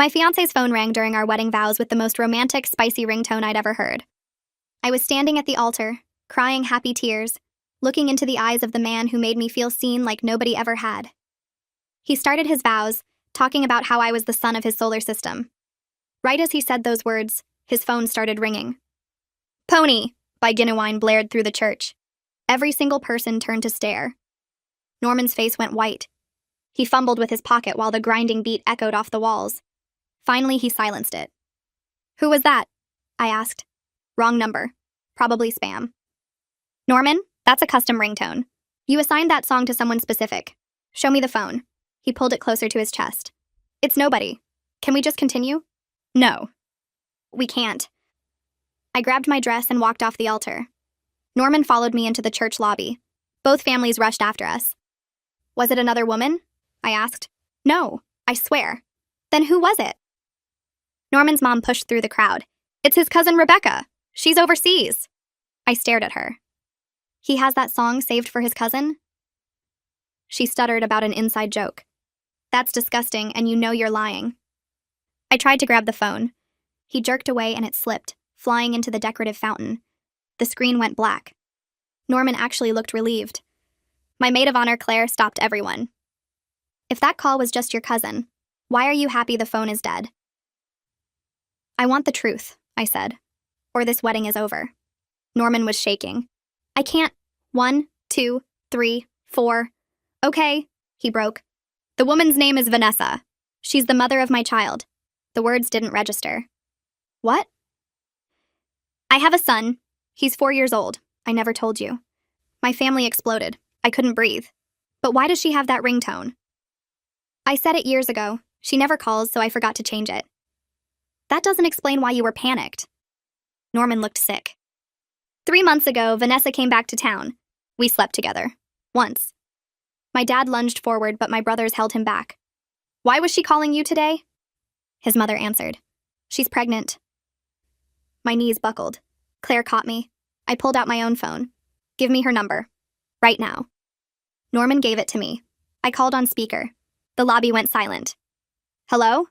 My fiancé's phone rang during our wedding vows with the most romantic, spicy ringtone I'd ever heard. I was standing at the altar, crying happy tears, looking into the eyes of the man who made me feel seen like nobody ever had. He started his vows, talking about how I was the sun of his solar system. Right as he said those words, his phone started ringing. "Pony" by Genuine blared through the church. Every single person turned to stare. Norman's face went white. He fumbled with his pocket while the grinding beat echoed off the walls. Finally, he silenced it. "Who was that?" I asked. "Wrong number. Probably spam." "Norman, that's a custom ringtone. You assigned that song to someone specific. Show me the phone." He pulled it closer to his chest. "It's nobody. Can we just continue?" "No. We can't." I grabbed my dress and walked off the altar. Norman followed me into the church lobby. Both families rushed after us. "Was it another woman?" I asked. "No, I swear." "Then who was it?" Norman's mom pushed through the crowd. "It's his cousin Rebecca. She's overseas." I stared at her. "He has that song saved for his cousin?" She stuttered about an inside joke. "That's disgusting, and you know you're lying." I tried to grab the phone. He jerked away and it slipped, flying into the decorative fountain. The screen went black. Norman actually looked relieved. My maid of honor, Claire, stopped everyone. "If that call was just your cousin, why are you happy the phone is dead?" "I want the truth," I said, "or this wedding is over." Norman was shaking. "I can't. 1, 2, 3, 4. Okay," he broke. "The woman's name is Vanessa. She's the mother of my child." The words didn't register. "What?" "I have a son. He's 4 years old. I never told you." My family exploded. I couldn't breathe. "But why does she have that ringtone?" "I said it years ago. She never calls, so I forgot to change it." "That doesn't explain why you were panicked." Norman looked sick. 3 months ago, Vanessa came back to town. We slept together. Once. My dad lunged forward, but my brothers held him back. "Why was she calling you today?" His mother answered. "She's pregnant." My knees buckled. Claire caught me. I pulled out my own phone. "Give me her number. Right now." Norman gave it to me. I called on speaker. The lobby went silent. "Hello?"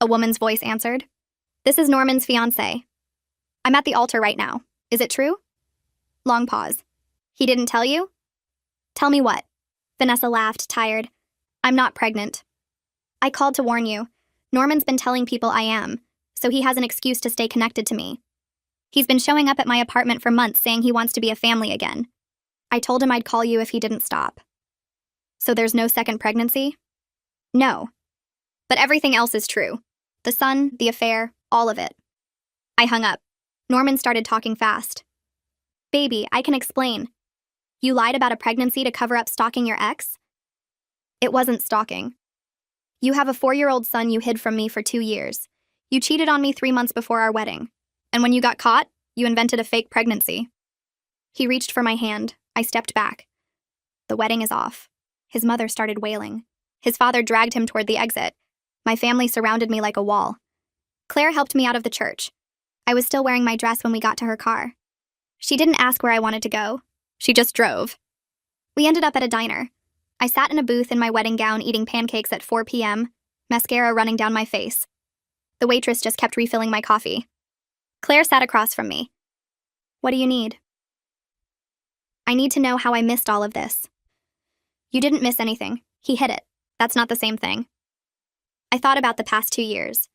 A woman's voice answered. "This is Norman's fiancé. I'm at the altar right now. Is it true?" Long pause. "He didn't tell you?" "Tell me what?" Vanessa laughed, tired. "I'm not pregnant." "I called to warn you. Norman's been telling people I am, so he has an excuse to stay connected to me. He's been showing up at my apartment for months saying he wants to be a family again. I told him I'd call you if he didn't stop." "So there's no second pregnancy?" "No. But everything else is true. The son, the affair, all of it." I hung up. Norman started talking fast. "Baby, I can explain. You lied about a pregnancy to cover up stalking your ex?" "It wasn't stalking. You have a 4-year-old son you hid from me for 2 years. You cheated on me 3 months before our wedding. And when you got caught, you invented a fake pregnancy." He reached for my hand. I stepped back. "The wedding is off." His mother started wailing. His father dragged him toward the exit. My family surrounded me like a wall. Claire helped me out of the church. I was still wearing my dress when we got to her car. She didn't ask where I wanted to go. She just drove. We ended up at a diner. I sat in a booth in my wedding gown eating pancakes at 4 p.m., mascara running down my face. The waitress just kept refilling my coffee. Claire sat across from me. "What do you need?" "I need to know how I missed all of this." "You didn't miss anything. He hid it. That's not the same thing." I thought about the past 2 years.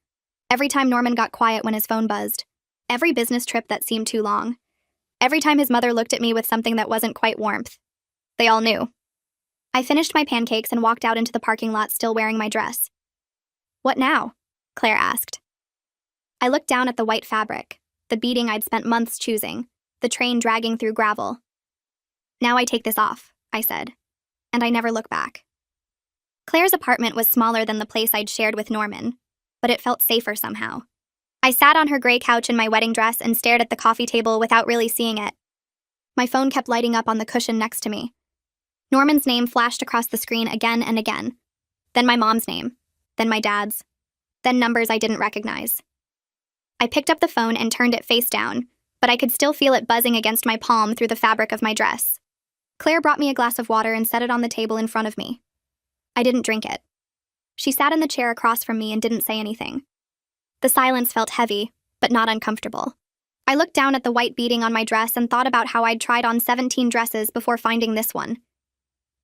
Every time Norman got quiet when his phone buzzed. Every business trip that seemed too long. Every time his mother looked at me with something that wasn't quite warmth. They all knew. I finished my pancakes and walked out into the parking lot still wearing my dress. "What now?" Claire asked. I looked down at the white fabric, the beading I'd spent months choosing, the train dragging through gravel. "Now I take this off," I said, and I never look back. Claire's apartment was smaller than the place I'd shared with Norman, but it felt safer somehow. I sat on her gray couch in my wedding dress and stared at the coffee table without really seeing it. My phone kept lighting up on the cushion next to me. Norman's name flashed across the screen again and again. Then my mom's name. Then my dad's. Then numbers I didn't recognize. I picked up the phone and turned it face down, but I could still feel it buzzing against my palm through the fabric of my dress. Claire brought me a glass of water and set it on the table in front of me. I didn't drink it. She sat in the chair across from me and didn't say anything. The silence felt heavy, but not uncomfortable. I looked down at the white beading on my dress and thought about how I'd tried on 17 dresses before finding this one.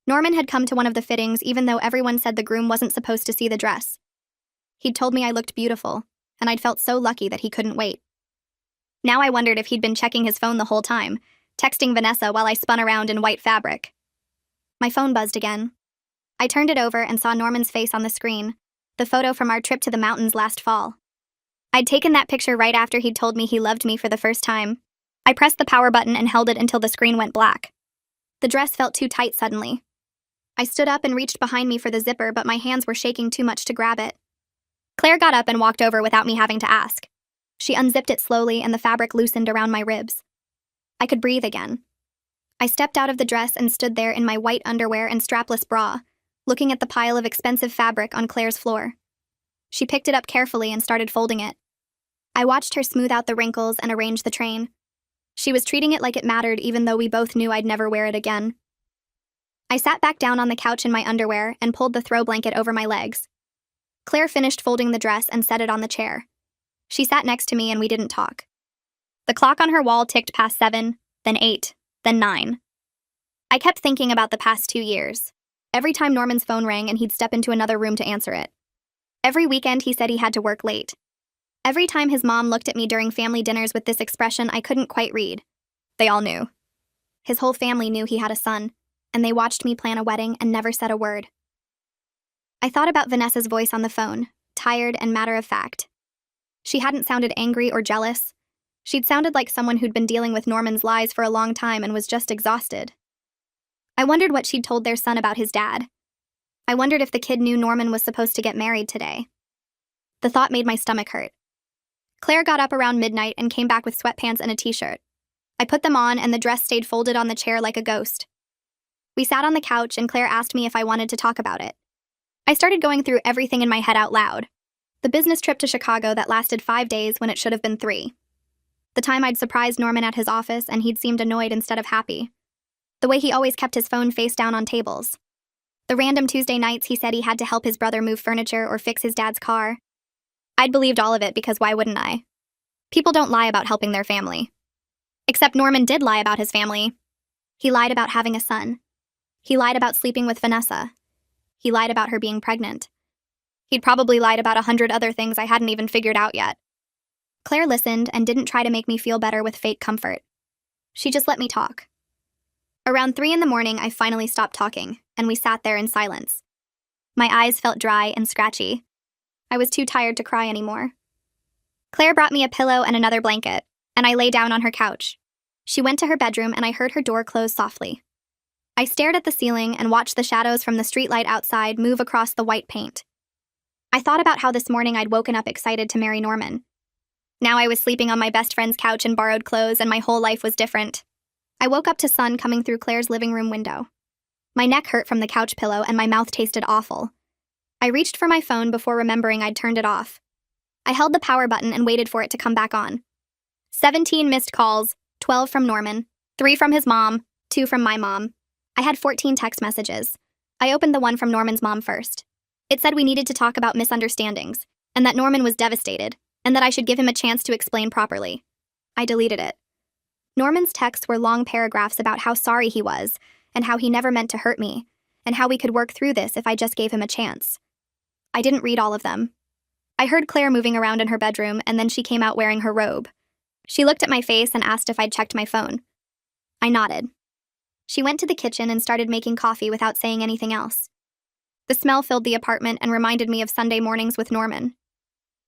Norman had come to one of the fittings even though everyone said the groom wasn't supposed to see the dress. He'd told me I looked beautiful, and I'd felt so lucky that he couldn't wait. Now I wondered if he'd been checking his phone the whole time, texting Vanessa while I spun around in white fabric. My phone buzzed again. I turned it over and saw Norman's face on the screen, the photo from our trip to the mountains last fall. I'd taken that picture right after he'd told me he loved me for the first time. I pressed the power button and held it until the screen went black. The dress felt too tight suddenly. I stood up and reached behind me for the zipper, but my hands were shaking too much to grab it. Claire got up and walked over without me having to ask. She unzipped it slowly and the fabric loosened around my ribs. I could breathe again. I stepped out of the dress and stood there in my white underwear and strapless bra, looking at the pile of expensive fabric on Claire's floor. She picked it up carefully and started folding it. I watched her smooth out the wrinkles and arrange the train. She was treating it like it mattered even though we both knew I'd never wear it again. I sat back down on the couch in my underwear and pulled the throw blanket over my legs. Claire finished folding the dress and set it on the chair. She sat next to me and we didn't talk. The clock on her wall ticked past 7, then 8, then 9. I kept thinking about the past 2 years. Every time Norman's phone rang and he'd step into another room to answer it. Every weekend he said he had to work late. Every time his mom looked at me during family dinners with this expression I couldn't quite read. They all knew. His whole family knew he had a son, and they watched me plan a wedding and never said a word. I thought about Vanessa's voice on the phone, tired and matter-of-fact. She hadn't sounded angry or jealous. She'd sounded like someone who'd been dealing with Norman's lies for a long time and was just exhausted. I wondered what she'd told their son about his dad. I wondered if the kid knew Norman was supposed to get married today. The thought made my stomach hurt. Claire got up around midnight and came back with sweatpants and a t-shirt. I put them on and the dress stayed folded on the chair like a ghost. We sat on the couch and Claire asked me if I wanted to talk about it. I started going through everything in my head out loud. The business trip to Chicago that lasted 5 days when it should have been 3. The time I'd surprised Norman at his office and he'd seemed annoyed instead of happy. The way he always kept his phone face down on tables. The random Tuesday nights he said he had to help his brother move furniture or fix his dad's car. I'd believed all of it because why wouldn't I? People don't lie about helping their family. Except Norman did lie about his family. He lied about having a son. He lied about sleeping with Vanessa. He lied about her being pregnant. He'd probably lied about 100 other things I hadn't even figured out yet. Claire listened and didn't try to make me feel better with fake comfort. She just let me talk. Around 3 in the morning, I finally stopped talking, and we sat there in silence. My eyes felt dry and scratchy. I was too tired to cry anymore. Claire brought me a pillow and another blanket, and I lay down on her couch. She went to her bedroom and I heard her door close softly. I stared at the ceiling and watched the shadows from the streetlight outside move across the white paint. I thought about how this morning I'd woken up excited to marry Norman. Now I was sleeping on my best friend's couch in borrowed clothes and my whole life was different. I woke up to sun coming through Claire's living room window. My neck hurt from the couch pillow and my mouth tasted awful. I reached for my phone before remembering I'd turned it off. I held the power button and waited for it to come back on. 17 missed calls, 12 from Norman, 3 from his mom, 2 from my mom. I had 14 text messages. I opened the one from Norman's mom first. It said we needed to talk about misunderstandings, and that Norman was devastated, and that I should give him a chance to explain properly. I deleted it. Norman's texts were long paragraphs about how sorry he was, and how he never meant to hurt me, and how we could work through this if I just gave him a chance. I didn't read all of them. I heard Claire moving around in her bedroom, and then she came out wearing her robe. She looked at my face and asked if I'd checked my phone. I nodded. She went to the kitchen and started making coffee without saying anything else. The smell filled the apartment and reminded me of Sunday mornings with Norman.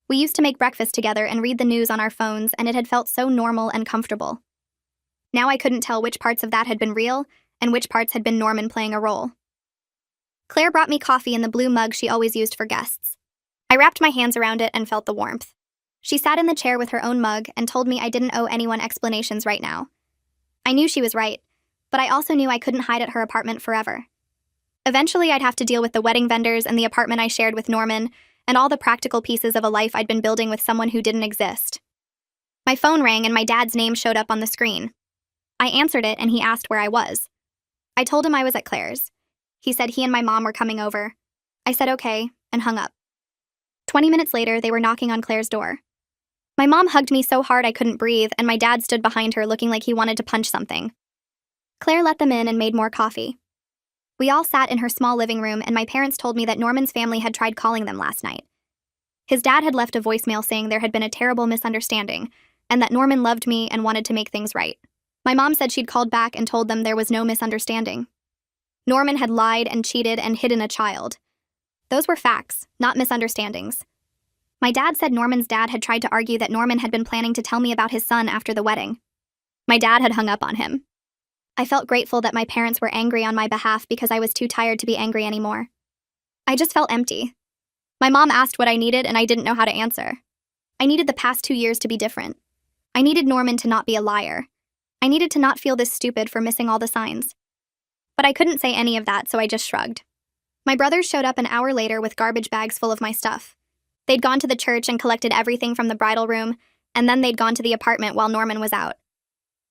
We used to make breakfast together and read the news on our phones, and it had felt so normal and comfortable. Now I couldn't tell which parts of that had been real and which parts had been Norman playing a role. Claire brought me coffee in the blue mug she always used for guests. I wrapped my hands around it and felt the warmth. She sat in the chair with her own mug and told me I didn't owe anyone explanations right now. I knew she was right, but I also knew I couldn't hide at her apartment forever. Eventually I'd have to deal with the wedding vendors and the apartment I shared with Norman, and all the practical pieces of a life I'd been building with someone who didn't exist. My phone rang and my dad's name showed up on the screen. I answered it and he asked where I was. I told him I was at Claire's. He said he and my mom were coming over. I said okay, and hung up. 20 minutes later, they were knocking on Claire's door. My mom hugged me so hard I couldn't breathe, and my dad stood behind her looking like he wanted to punch something. Claire let them in and made more coffee. We all sat in her small living room, and my parents told me that Norman's family had tried calling them last night. His dad had left a voicemail saying there had been a terrible misunderstanding, and that Norman loved me and wanted to make things right. My mom said she'd called back and told them there was no misunderstanding. Norman had lied and cheated and hidden a child. Those were facts, not misunderstandings. My dad said Norman's dad had tried to argue that Norman had been planning to tell me about his son after the wedding. My dad had hung up on him. I felt grateful that my parents were angry on my behalf because I was too tired to be angry anymore. I just felt empty. My mom asked what I needed, and I didn't know how to answer. I needed the past 2 years to be different. I needed Norman to not be a liar. I needed to not feel this stupid for missing all the signs. But I couldn't say any of that, so I just shrugged. My brothers showed up an hour later with garbage bags full of my stuff. They'd gone to the church and collected everything from the bridal room, and then they'd gone to the apartment while Norman was out.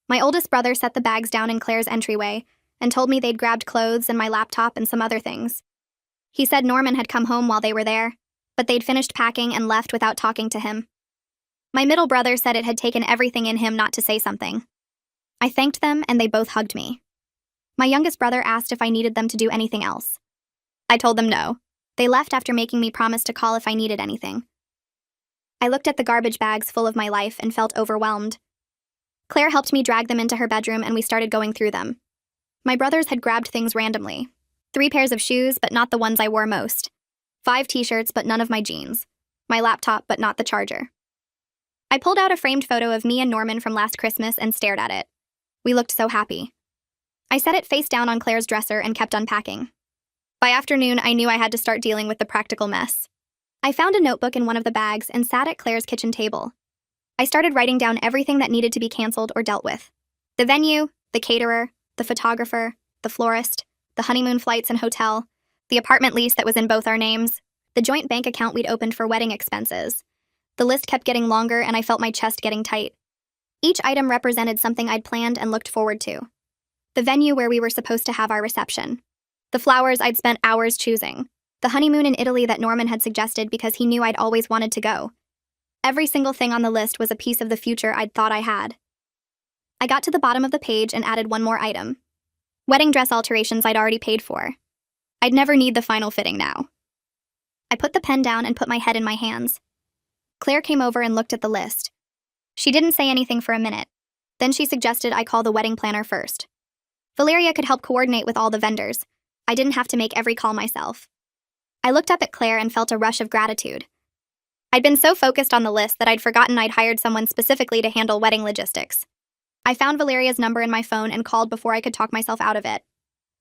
My oldest brother set the bags down in Claire's entryway and told me they'd grabbed clothes and my laptop and some other things. He said Norman had come home while they were there, but they'd finished packing and left without talking to him. My middle brother said it had taken everything in him not to say something. I thanked them, and they both hugged me. My youngest brother asked if I needed them to do anything else. I told them no. They left after making me promise to call if I needed anything. I looked at the garbage bags full of my life and felt overwhelmed. Claire helped me drag them into her bedroom, and we started going through them. My brothers had grabbed things randomly. 3 pairs of shoes, but not the ones I wore most. 5 t-shirts, but none of my jeans. My laptop, but not the charger. I pulled out a framed photo of me and Norman from last Christmas and stared at it. We looked so happy. I set it face down on Claire's dresser and kept unpacking. By afternoon, I knew I had to start dealing with the practical mess. I found a notebook in one of the bags and sat at Claire's kitchen table. I started writing down everything that needed to be canceled or dealt with. The venue, the caterer, the photographer, the florist, the honeymoon flights and hotel, the apartment lease that was in both our names, the joint bank account we'd opened for wedding expenses. The list kept getting longer, and I felt my chest getting tight. Each item represented something I'd planned and looked forward to. The venue where we were supposed to have our reception. The flowers I'd spent hours choosing. The honeymoon in Italy that Norman had suggested because he knew I'd always wanted to go. Every single thing on the list was a piece of the future I'd thought I had. I got to the bottom of the page and added one more item. Wedding dress alterations I'd already paid for. I'd never need the final fitting now. I put the pen down and put my head in my hands. Claire came over and looked at the list. She didn't say anything for a minute. Then she suggested I call the wedding planner first. Valeria could help coordinate with all the vendors. I didn't have to make every call myself. I looked up at Claire and felt a rush of gratitude. I'd been so focused on the list that I'd forgotten I'd hired someone specifically to handle wedding logistics. I found Valeria's number in my phone and called before I could talk myself out of it.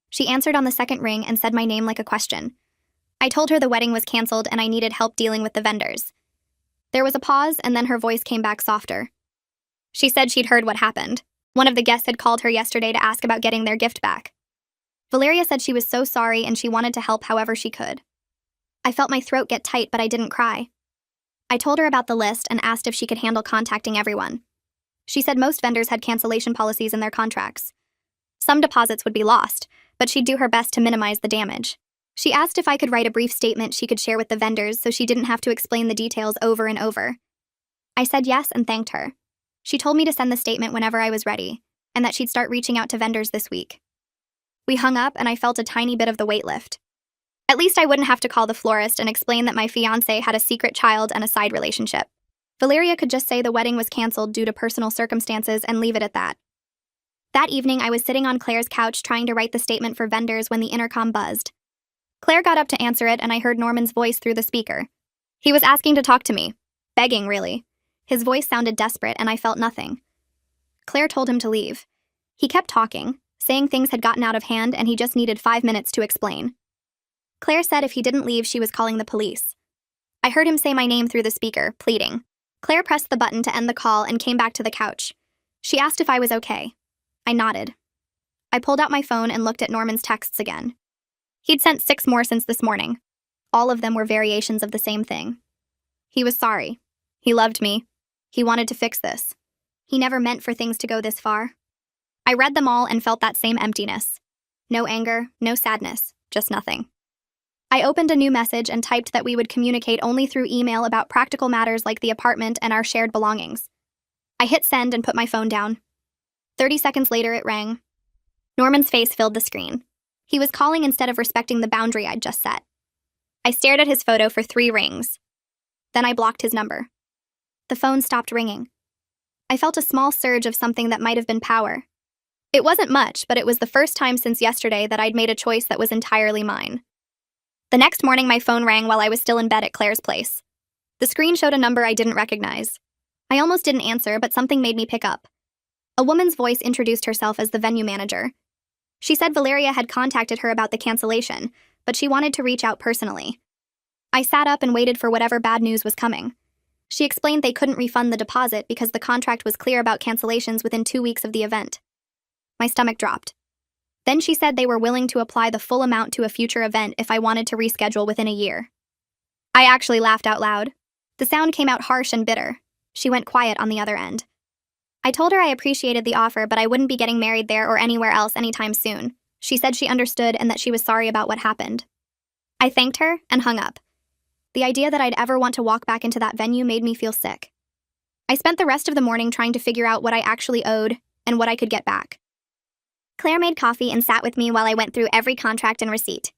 She answered on the second ring and said my name like a question. I told her the wedding was canceled and I needed help dealing with the vendors. There was a pause, and then her voice came back softer. She said she'd heard what happened. One of the guests had called her yesterday to ask about getting their gift back. Valeria said she was so sorry and she wanted to help however she could. I felt my throat get tight, but I didn't cry. I told her about the list and asked if she could handle contacting everyone. She said most vendors had cancellation policies in their contracts. Some deposits would be lost, but she'd do her best to minimize the damage. She asked if I could write a brief statement she could share with the vendors so she didn't have to explain the details over and over. I said yes and thanked her. She told me to send the statement whenever I was ready, and that she'd start reaching out to vendors this week. We hung up, and I felt a tiny bit of the weight lift. At least I wouldn't have to call the florist and explain that my fiancé had a secret child and a side relationship. Valeria could just say the wedding was canceled due to personal circumstances and leave it at that. That evening, I was sitting on Claire's couch trying to write the statement for vendors when the intercom buzzed. Claire got up to answer it, and I heard Norman's voice through the speaker. He was asking to talk to me. Begging, really. His voice sounded desperate, and I felt nothing. Claire told him to leave. He kept talking, saying things had gotten out of hand and he just needed 5 minutes to explain. Claire said if he didn't leave, she was calling the police. I heard him say my name through the speaker, pleading. Claire pressed the button to end the call and came back to the couch. She asked if I was okay. I nodded. I pulled out my phone and looked at Norman's texts again. He'd sent 6 more since this morning. All of them were variations of the same thing. He was sorry. He loved me. He wanted to fix this. He never meant for things to go this far. I read them all and felt that same emptiness. No anger, no sadness, just nothing. I opened a new message and typed that we would communicate only through email about practical matters like the apartment and our shared belongings. I hit send and put my phone down. 30 seconds later, it rang. Norman's face filled the screen. He was calling instead of respecting the boundary I'd just set. I stared at his photo for 3 rings. Then I blocked his number. The phone stopped ringing. I felt a small surge of something that might have been power. It wasn't much, but it was the first time since yesterday that I'd made a choice that was entirely mine. The next morning, my phone rang while I was still in bed at Claire's place. The screen showed a number I didn't recognize. I almost didn't answer, but something made me pick up. A woman's voice introduced herself as the venue manager. She said Valeria had contacted her about the cancellation, but she wanted to reach out personally. I sat up and waited for whatever bad news was coming. She explained they couldn't refund the deposit because the contract was clear about cancellations within 2 weeks of the event. My stomach dropped. Then she said they were willing to apply the full amount to a future event if I wanted to reschedule within a year. I actually laughed out loud. The sound came out harsh and bitter. She went quiet on the other end. I told her I appreciated the offer, but I wouldn't be getting married there or anywhere else anytime soon. She said she understood and that she was sorry about what happened. I thanked her and hung up. The idea that I'd ever want to walk back into that venue made me feel sick. I spent the rest of the morning trying to figure out what I actually owed and what I could get back. Claire made coffee and sat with me while I went through every contract and receipt.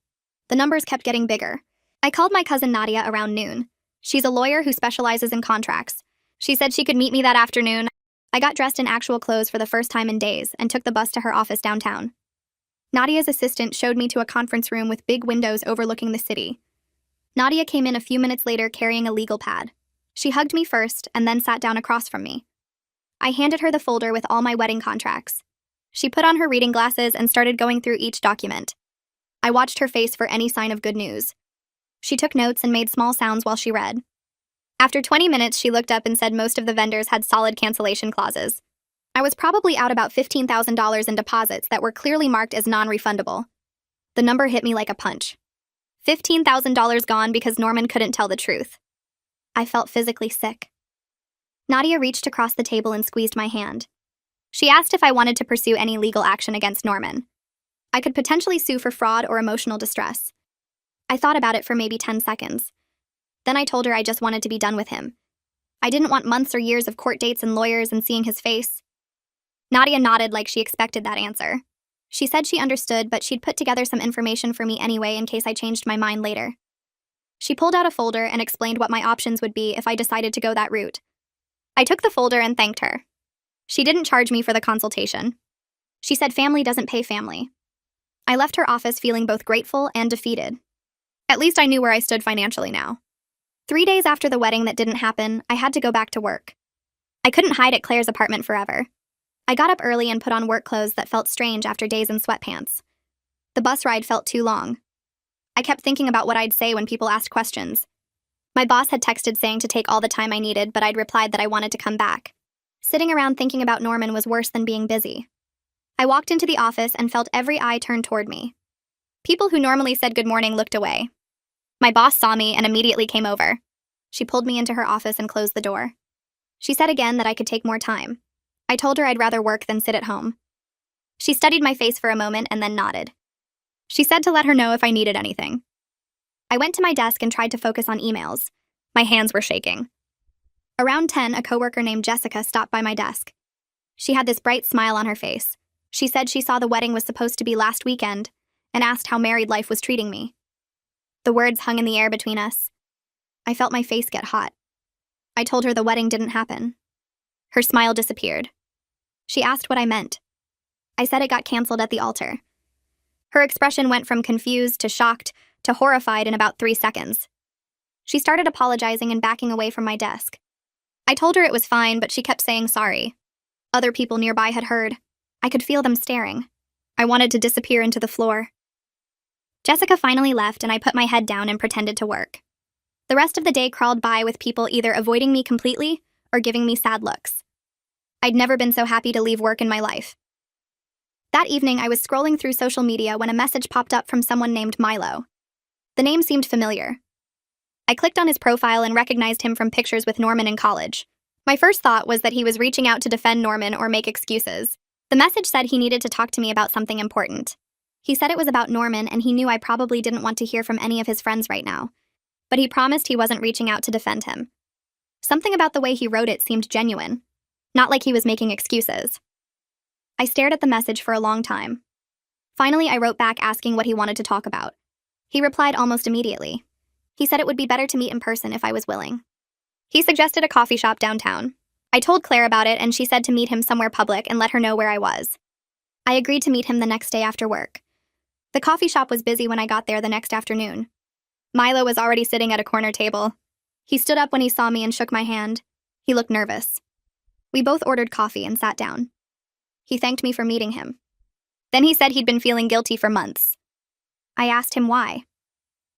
The numbers kept getting bigger. I called my cousin Nadia around noon. She's a lawyer who specializes in contracts. She said she could meet me that afternoon. I got dressed in actual clothes for the first time in days and took the bus to her office downtown. Nadia's assistant showed me to a conference room with big windows overlooking the city. Nadia came in a few minutes later carrying a legal pad. She hugged me first and then sat down across from me. I handed her the folder with all my wedding contracts. She put on her reading glasses and started going through each document. I watched her face for any sign of good news. She took notes and made small sounds while she read. After 20 minutes, she looked up and said most of the vendors had solid cancellation clauses. I was probably out about $15,000 in deposits that were clearly marked as non-refundable. The number hit me like a punch. $15,000 gone because Norman couldn't tell the truth. I felt physically sick. Nadia reached across the table and squeezed my hand. She asked if I wanted to pursue any legal action against Norman. I could potentially sue for fraud or emotional distress. I thought about it for maybe 10 seconds. Then I told her I just wanted to be done with him. I didn't want months or years of court dates and lawyers and seeing his face. Nadia nodded like she expected that answer. She said she understood, but she'd put together some information for me anyway in case I changed my mind later. She pulled out a folder and explained what my options would be if I decided to go that route. I took the folder and thanked her. She didn't charge me for the consultation. She said family doesn't pay family. I left her office feeling both grateful and defeated. At least I knew where I stood financially now. 3 days after the wedding that didn't happen, I had to go back to work. I couldn't hide at Claire's apartment forever. I got up early and put on work clothes that felt strange after days in sweatpants. The bus ride felt too long. I kept thinking about what I'd say when people asked questions. My boss had texted saying to take all the time I needed, but I'd replied that I wanted to come back. Sitting around thinking about Norman was worse than being busy. I walked into the office and felt every eye turned toward me. People who normally said good morning looked away. My boss saw me and immediately came over. She pulled me into her office and closed the door. She said again that I could take more time. I told her I'd rather work than sit at home. She studied my face for a moment and then nodded. She said to let her know if I needed anything. I went to my desk and tried to focus on emails. My hands were shaking. Around 10, a coworker named Jessica stopped by my desk. She had this bright smile on her face. She said she saw the wedding was supposed to be last weekend and asked how married life was treating me. The words hung in the air between us. I felt my face get hot. I told her the wedding didn't happen. Her smile disappeared. She asked what I meant. I said it got canceled at the altar. Her expression went from confused to shocked to horrified in about 3 seconds. She started apologizing and backing away from my desk. I told her it was fine, but she kept saying sorry. Other people nearby had heard. I could feel them staring. I wanted to disappear into the floor. Jessica finally left, and I put my head down and pretended to work. The rest of the day crawled by with people either avoiding me completely or giving me sad looks. I'd never been so happy to leave work in my life. That evening, I was scrolling through social media when a message popped up from someone named Milo. The name seemed familiar. I clicked on his profile and recognized him from pictures with Norman in college. My first thought was that he was reaching out to defend Norman or make excuses. The message said he needed to talk to me about something important. He said it was about Norman and he knew I probably didn't want to hear from any of his friends right now. But he promised he wasn't reaching out to defend him. Something about the way he wrote it seemed genuine, not like he was making excuses. I stared at the message for a long time. Finally, I wrote back asking what he wanted to talk about. He replied almost immediately. He said it would be better to meet in person if I was willing. He suggested a coffee shop downtown. I told Claire about it and she said to meet him somewhere public and let her know where I was. I agreed to meet him the next day after work. The coffee shop was busy when I got there the next afternoon. Milo was already sitting at a corner table. He stood up when he saw me and shook my hand. He looked nervous. We both ordered coffee and sat down. He thanked me for meeting him. Then he said he'd been feeling guilty for months. I asked him why.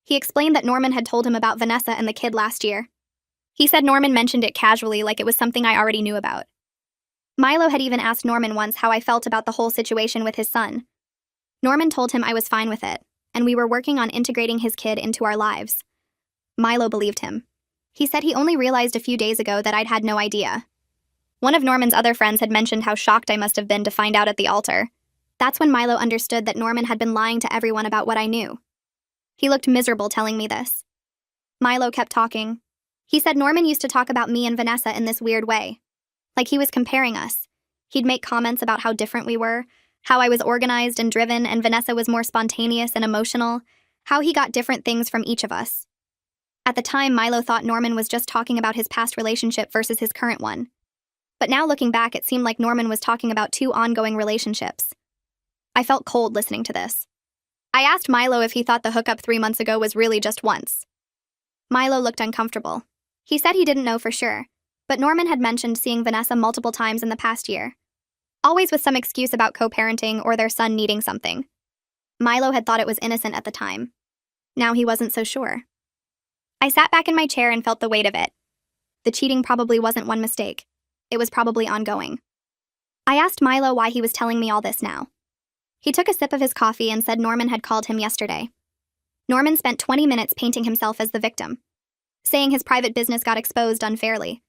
He explained that Norman had told him about Vanessa and the kid last year. He said Norman mentioned it casually like it was something I already knew about. Milo had even asked Norman once how I felt about the whole situation with his son. Norman told him I was fine with it, and we were working on integrating his kid into our lives. Milo believed him. He said he only realized a few days ago that I'd had no idea. One of Norman's other friends had mentioned how shocked I must have been to find out at the altar. That's when Milo understood that Norman had been lying to everyone about what I knew. He looked miserable telling me this. Milo kept talking. He said Norman used to talk about me and Vanessa in this weird way. Like he was comparing us. He'd make comments about how different we were, how I was organized and driven and Vanessa was more spontaneous and emotional, how he got different things from each of us. At the time, Milo thought Norman was just talking about his past relationship versus his current one. But now looking back, it seemed like Norman was talking about two ongoing relationships. I felt cold listening to this. I asked Milo if he thought the hookup 3 months ago was really just once. Milo looked uncomfortable. He said he didn't know for sure, but Norman had mentioned seeing Vanessa multiple times in the past year. Always with some excuse about co-parenting or their son needing something. Milo had thought it was innocent at the time. Now he wasn't so sure. I sat back in my chair and felt the weight of it. The cheating probably wasn't one mistake. It was probably ongoing. I asked Milo why he was telling me all this now. He took a sip of his coffee and said Norman had called him yesterday. Norman spent 20 minutes painting himself as the victim, saying his private business got exposed unfairly,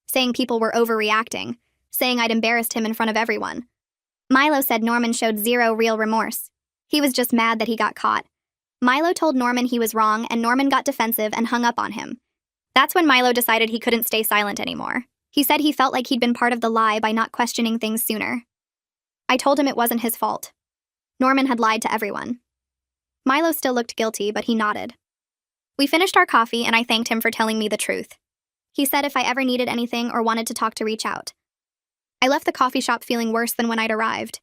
saying people were overreacting, saying I'd embarrassed him in front of everyone. Milo said Norman showed zero real remorse. He was just mad that he got caught. Milo told Norman he was wrong and Norman got defensive and hung up on him. That's when Milo decided he couldn't stay silent anymore. He said he felt like he'd been part of the lie by not questioning things sooner. I told him it wasn't his fault. Norman had lied to everyone. Milo still looked guilty, but he nodded. We finished our coffee and I thanked him for telling me the truth. He said if I ever needed anything or wanted to talk to reach out. I left the coffee shop feeling worse than when I'd arrived.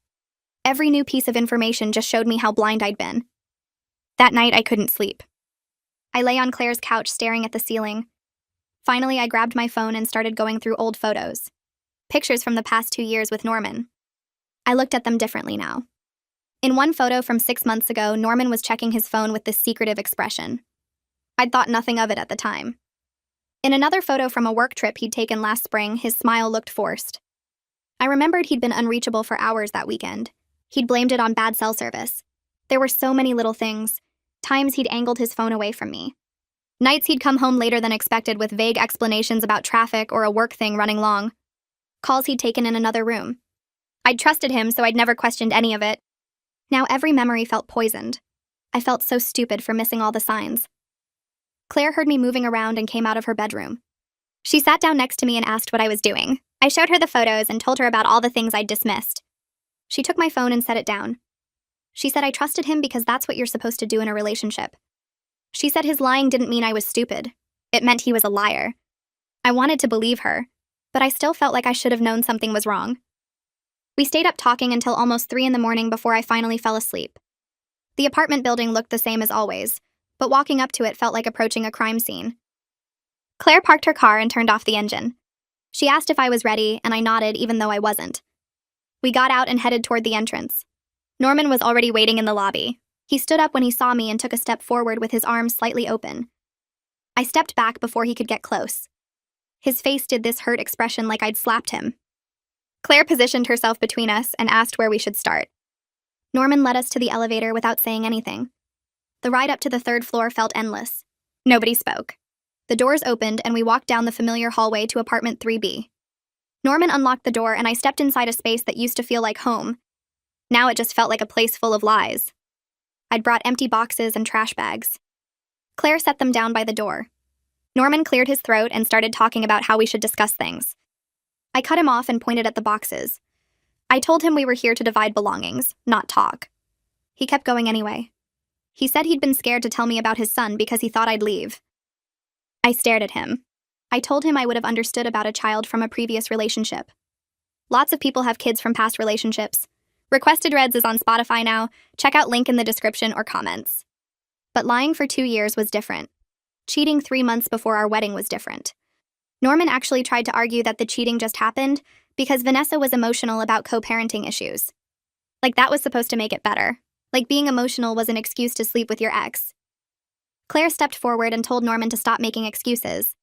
Every new piece of information just showed me how blind I'd been. That night, I couldn't sleep. I lay on Claire's couch staring at the ceiling. Finally, I grabbed my phone and started going through old photos. Pictures from the past 2 years with Norman. I looked at them differently now. In one photo from 6 months ago, Norman was checking his phone with this secretive expression. I'd thought nothing of it at the time. In another photo from a work trip he'd taken last spring, his smile looked forced. I remembered he'd been unreachable for hours that weekend. He'd blamed it on bad cell service. There were so many little things. Times he'd angled his phone away from me. Nights he'd come home later than expected with vague explanations about traffic or a work thing running long. Calls he'd taken in another room. I'd trusted him, so I'd never questioned any of it. Now every memory felt poisoned. I felt so stupid for missing all the signs. Claire heard me moving around and came out of her bedroom. She sat down next to me and asked what I was doing. I showed her the photos and told her about all the things I'd dismissed. She took my phone and set it down. She said I trusted him because that's what you're supposed to do in a relationship. She said his lying didn't mean I was stupid. It meant he was a liar. I wanted to believe her, but I still felt like I should have known something was wrong. We stayed up talking until almost 3 a.m. before I finally fell asleep. The apartment building looked the same as always, but walking up to it felt like approaching a crime scene. Claire parked her car and turned off the engine. She asked if I was ready, and I nodded even though I wasn't. We got out and headed toward the entrance. Norman was already waiting in the lobby. He stood up when he saw me and took a step forward with his arms slightly open. I stepped back before he could get close. His face did this hurt expression like I'd slapped him. Claire positioned herself between us and asked where we should start. Norman led us to the elevator without saying anything. The ride up to the 3rd floor felt endless. Nobody spoke. The doors opened and we walked down the familiar hallway to apartment 3B. Norman unlocked the door and I stepped inside a space that used to feel like home. Now it just felt like a place full of lies. I'd brought empty boxes and trash bags. Claire set them down by the door. Norman cleared his throat and started talking about how we should discuss things. I cut him off and pointed at the boxes. I told him we were here to divide belongings, not talk. He kept going anyway. He said he'd been scared to tell me about his son because he thought I'd leave. I stared at him. I told him I would have understood about a child from a previous relationship. Lots of people have kids from past relationships. Requested Reds is on Spotify now. Check out link in the description or comments. But lying for 2 years was different. Cheating 3 months before our wedding was different. Norman actually tried to argue that the cheating just happened because Vanessa was emotional about co-parenting issues. Like that was supposed to make it better. Like being emotional was an excuse to sleep with your ex. Claire stepped forward and told Norman to stop making excuses.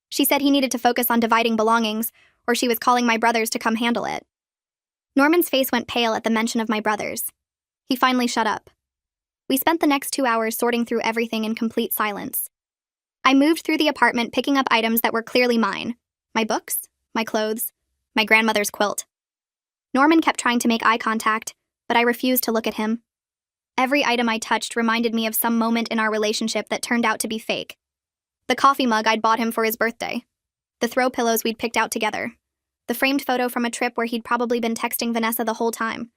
She said he needed to focus on dividing belongings, or she was calling my brothers to come handle it. Norman's face went pale at the mention of my brothers. He finally shut up. We spent the next 2 hours sorting through everything in complete silence. I moved through the apartment picking up items that were clearly mine. My books, my clothes, my grandmother's quilt. Norman kept trying to make eye contact, but I refused to look at him. Every item I touched reminded me of some moment in our relationship that turned out to be fake. The coffee mug I'd bought him for his birthday. The throw pillows we'd picked out together. The framed photo from a trip where he'd probably been texting Vanessa the whole time.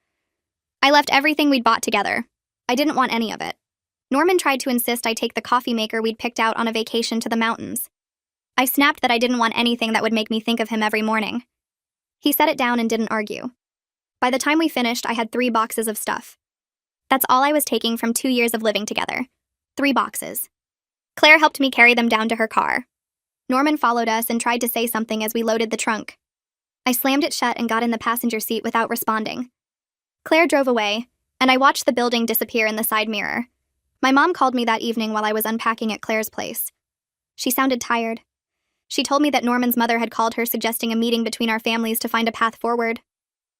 I left everything we'd bought together. I didn't want any of it. Norman tried to insist I take the coffee maker we'd picked out on a vacation to the mountains. I snapped that I didn't want anything that would make me think of him every morning. He set it down and didn't argue. By the time we finished, I had 3 boxes of stuff. That's all I was taking from 2 years of living together. 3 boxes. Claire helped me carry them down to her car. Norman followed us and tried to say something as we loaded the trunk. I slammed it shut and got in the passenger seat without responding. Claire drove away, and I watched the building disappear in the side mirror. My mom called me that evening while I was unpacking at Claire's place. She sounded tired. She told me that Norman's mother had called her suggesting a meeting between our families to find a path forward.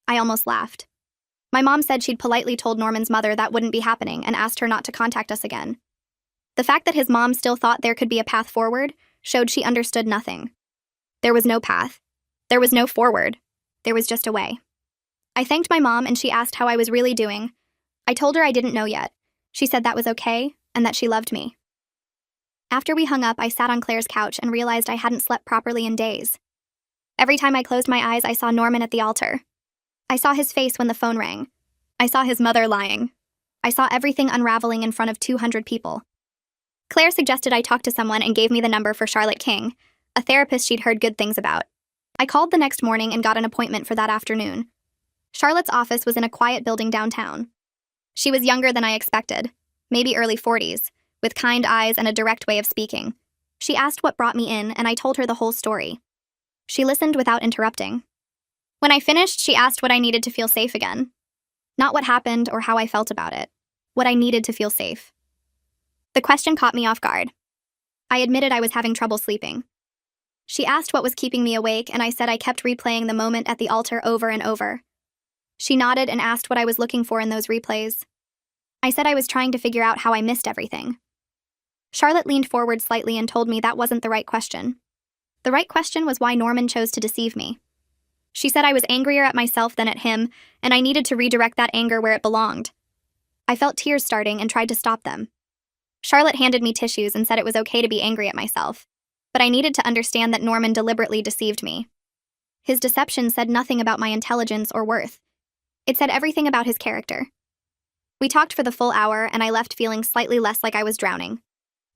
I almost laughed. My mom said she'd politely told Norman's mother that wouldn't be happening and asked her not to contact us again. The fact that his mom still thought there could be a path forward showed she understood nothing. There was no path. There was no forward. There was just a way. I thanked my mom and she asked how I was really doing. I told her I didn't know yet. She said that was okay and that she loved me. After we hung up, I sat on Claire's couch and realized I hadn't slept properly in days. Every time I closed my eyes, I saw Norman at the altar. I saw his face when the phone rang. I saw his mother lying. I saw everything unraveling in front of 200 people. Claire suggested I talk to someone and gave me the number for Charlotte King, a therapist she'd heard good things about. I called the next morning and got an appointment for that afternoon. Charlotte's office was in a quiet building downtown. She was younger than I expected, maybe early 40s, with kind eyes and a direct way of speaking. She asked what brought me in, and I told her the whole story. She listened without interrupting. When I finished, she asked what I needed to feel safe again. Not what happened or how I felt about it. What I needed to feel safe. The question caught me off guard. I admitted I was having trouble sleeping. She asked what was keeping me awake, and I said I kept replaying the moment at the altar over and over. She nodded and asked what I was looking for in those replays. I said I was trying to figure out how I missed everything. Charlotte leaned forward slightly and told me that wasn't the right question. The right question was why Norman chose to deceive me. She said I was angrier at myself than at him, and I needed to redirect that anger where it belonged. I felt tears starting and tried to stop them. Charlotte handed me tissues and said it was okay to be angry at myself, but I needed to understand that Norman deliberately deceived me. His deception said nothing about my intelligence or worth. It said everything about his character. We talked for the full hour, and I left feeling slightly less like I was drowning.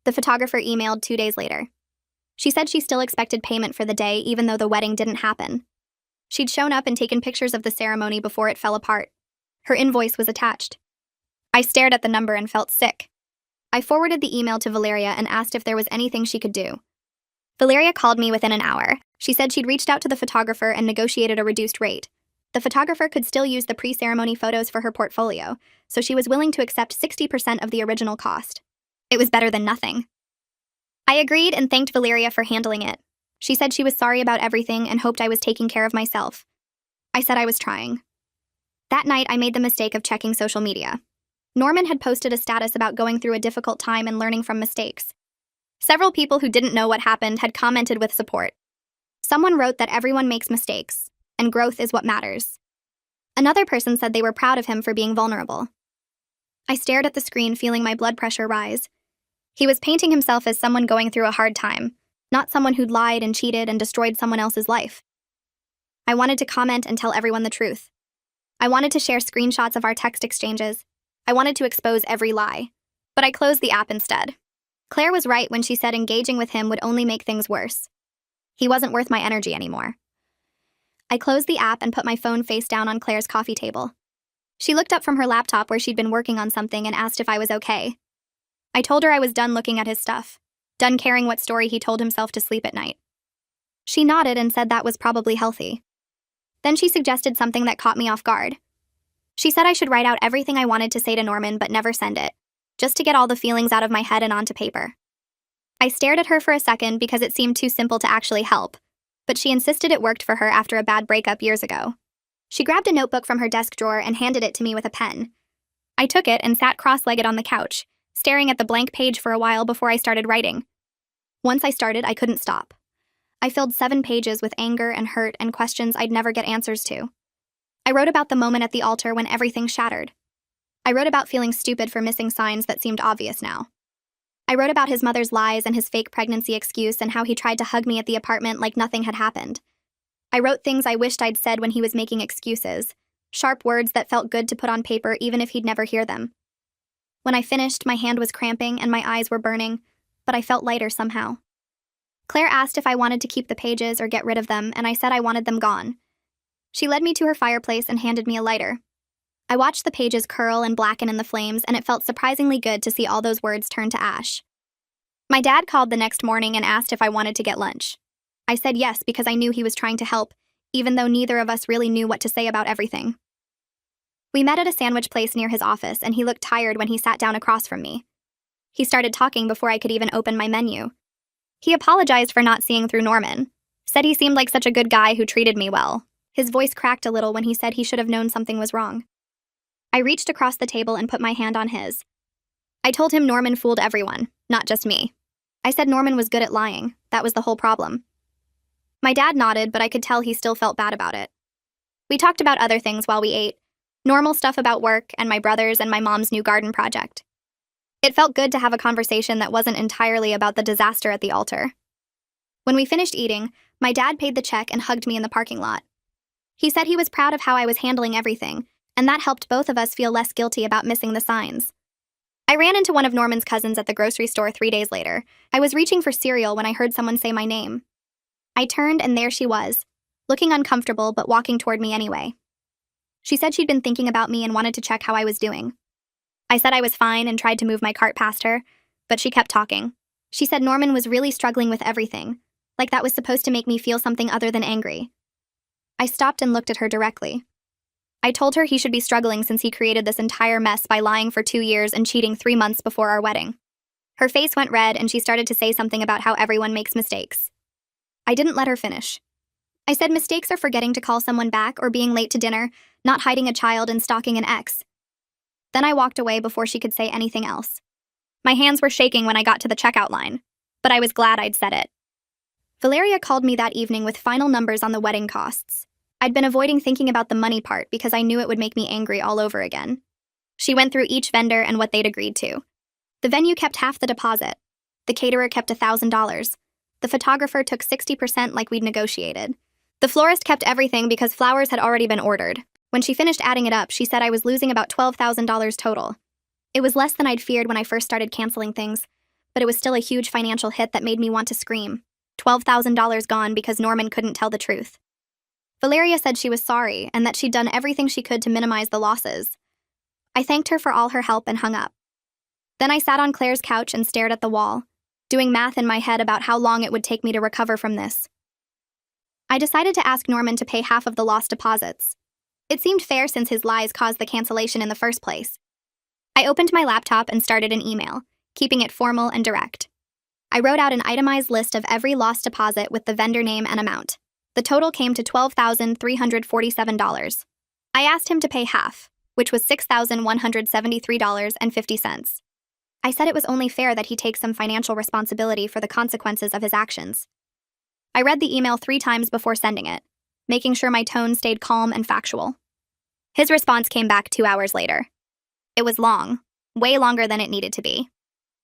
The photographer emailed 2 days later. She said she still expected payment for the day, even though the wedding didn't happen. She'd shown up and taken pictures of the ceremony before it fell apart. Her invoice was attached. I stared at the number and felt sick. I forwarded the email to Valeria and asked if there was anything she could do. Valeria called me within an hour. She said she'd reached out to the photographer and negotiated a reduced rate. The photographer could still use the pre-ceremony photos for her portfolio, so she was willing to accept 60% of the original cost. It was better than nothing. I agreed and thanked Valeria for handling it. She said she was sorry about everything and hoped I was taking care of myself. I said I was trying. That night, I made the mistake of checking social media. Norman had posted a status about going through a difficult time and learning from mistakes. Several people who didn't know what happened had commented with support. Someone wrote that everyone makes mistakes, and growth is what matters. Another person said they were proud of him for being vulnerable. I stared at the screen, feeling my blood pressure rise. He was painting himself as someone going through a hard time, not someone who'd lied and cheated and destroyed someone else's life. I wanted to comment and tell everyone the truth. I wanted to share screenshots of our text exchanges. I wanted to expose every lie. But I closed the app instead. Claire was right when she said engaging with him would only make things worse. He wasn't worth my energy anymore. I closed the app and put my phone face down on Claire's coffee table. She looked up from her laptop where she'd been working on something and asked if I was okay. I told her I was done looking at his stuff, done caring what story he told himself to sleep at night. She nodded and said that was probably healthy. Then she suggested something that caught me off guard. She said I should write out everything I wanted to say to Norman but never send it, just to get all the feelings out of my head and onto paper. I stared at her for a second because it seemed too simple to actually help, but she insisted it worked for her after a bad breakup years ago. She grabbed a notebook from her desk drawer and handed it to me with a pen. I took it and sat cross-legged on the couch, staring at the blank page for a while before I started writing. Once I started, I couldn't stop. I filled 7 pages with anger and hurt and questions I'd never get answers to. I wrote about the moment at the altar when everything shattered. I wrote about feeling stupid for missing signs that seemed obvious now. I wrote about his mother's lies and his fake pregnancy excuse and how he tried to hug me at the apartment like nothing had happened. I wrote things I wished I'd said when he was making excuses, sharp words that felt good to put on paper even if he'd never hear them. When I finished, my hand was cramping and my eyes were burning, but I felt lighter somehow. Claire asked if I wanted to keep the pages or get rid of them, and I said I wanted them gone. She led me to her fireplace and handed me a lighter. I watched the pages curl and blacken in the flames, and it felt surprisingly good to see all those words turn to ash. My dad called the next morning and asked if I wanted to get lunch. I said yes because I knew he was trying to help, even though neither of us really knew what to say about everything. We met at a sandwich place near his office, and he looked tired when he sat down across from me. He started talking before I could even open my menu. He apologized for not seeing through Norman, said he seemed like such a good guy who treated me well. His voice cracked a little when he said he should have known something was wrong. I reached across the table and put my hand on his. I told him Norman fooled everyone, not just me. I said Norman was good at lying. That was the whole problem. My dad nodded, but I could tell he still felt bad about it. We talked about other things while we ate, normal stuff about work and my brothers and my mom's new garden project. It felt good to have a conversation that wasn't entirely about the disaster at the altar. When we finished eating, my dad paid the check and hugged me in the parking lot. He said he was proud of how I was handling everything, and that helped both of us feel less guilty about missing the signs. I ran into one of Norman's cousins at the grocery store 3 days later. I was reaching for cereal when I heard someone say my name. I turned and there she was, looking uncomfortable but walking toward me anyway. She said she'd been thinking about me and wanted to check how I was doing. I said I was fine and tried to move my cart past her, but she kept talking. She said Norman was really struggling with everything, like that was supposed to make me feel something other than angry. I stopped and looked at her directly. I told her he should be struggling since he created this entire mess by lying for 2 years and cheating 3 months before our wedding. Her face went red and she started to say something about how everyone makes mistakes. I didn't let her finish. I said mistakes are forgetting to call someone back or being late to dinner, not hiding a child and stalking an ex. Then I walked away before she could say anything else. My hands were shaking when I got to the checkout line, but I was glad I'd said it. Valeria called me that evening with final numbers on the wedding costs. I'd been avoiding thinking about the money part because I knew it would make me angry all over again. She went through each vendor and what they'd agreed to. The venue kept half the deposit. The caterer kept $1,000. The photographer took 60% like we'd negotiated. The florist kept everything because flowers had already been ordered. When she finished adding it up, she said I was losing about $12,000 total. It was less than I'd feared when I first started canceling things, but it was still a huge financial hit that made me want to scream. $12,000 gone because Norman couldn't tell the truth. Valeria said she was sorry and that she'd done everything she could to minimize the losses. I thanked her for all her help and hung up. Then I sat on Claire's couch and stared at the wall, doing math in my head about how long it would take me to recover from this. I decided to ask Norman to pay half of the lost deposits. It seemed fair since his lies caused the cancellation in the first place. I opened my laptop and started an email, keeping it formal and direct. I wrote out an itemized list of every lost deposit with the vendor name and amount. The total came to $12,347. I asked him to pay half, which was $6,173.50. I said it was only fair that he take some financial responsibility for the consequences of his actions. I read the email 3 times before sending it, making sure my tone stayed calm and factual. His response came back 2 hours later. It was long, way longer than it needed to be.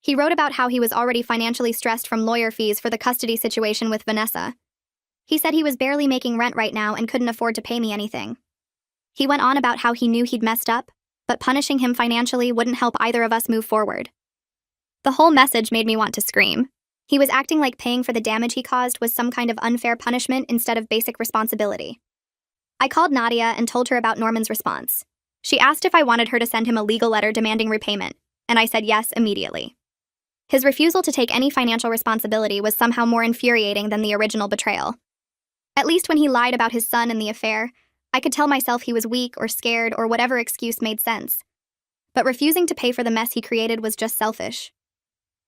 He wrote about how he was already financially stressed from lawyer fees for the custody situation with Vanessa. He said he was barely making rent right now and couldn't afford to pay me anything. He went on about how he knew he'd messed up, but punishing him financially wouldn't help either of us move forward. The whole message made me want to scream. He was acting like paying for the damage he caused was some kind of unfair punishment instead of basic responsibility. I called Nadia and told her about Norman's response. She asked if I wanted her to send him a legal letter demanding repayment, and I said yes immediately. His refusal to take any financial responsibility was somehow more infuriating than the original betrayal. At least when he lied about his son and the affair, I could tell myself he was weak or scared or whatever excuse made sense. But refusing to pay for the mess he created was just selfish.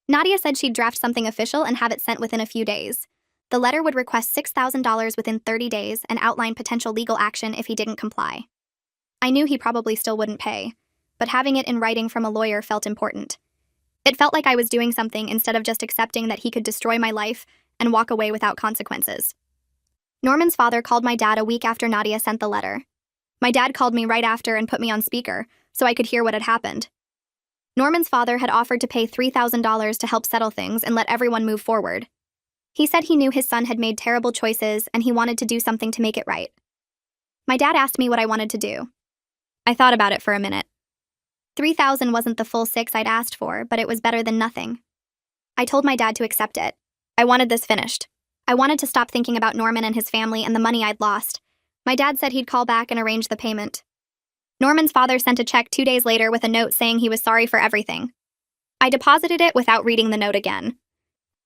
Nadia said she'd draft something official and have it sent within a few days. The letter would request $6,000 within 30 days and outline potential legal action if he didn't comply. I knew he probably still wouldn't pay, but having it in writing from a lawyer felt important. It felt like I was doing something instead of just accepting that he could destroy my life and walk away without consequences. Norman's father called my dad a week after Nadia sent the letter. My dad called me right after and put me on speaker so I could hear what had happened. Norman's father had offered to pay $3,000 to help settle things and let everyone move forward. He said he knew his son had made terrible choices and he wanted to do something to make it right. My dad asked me what I wanted to do. I thought about it for a minute. $3,000 wasn't the full $6,000 I'd asked for, but it was better than nothing. I told my dad to accept it. I wanted this finished. I wanted to stop thinking about Norman and his family and the money I'd lost. My dad said he'd call back and arrange the payment. Norman's father sent a check 2 days later with a note saying he was sorry for everything. I deposited it without reading the note again.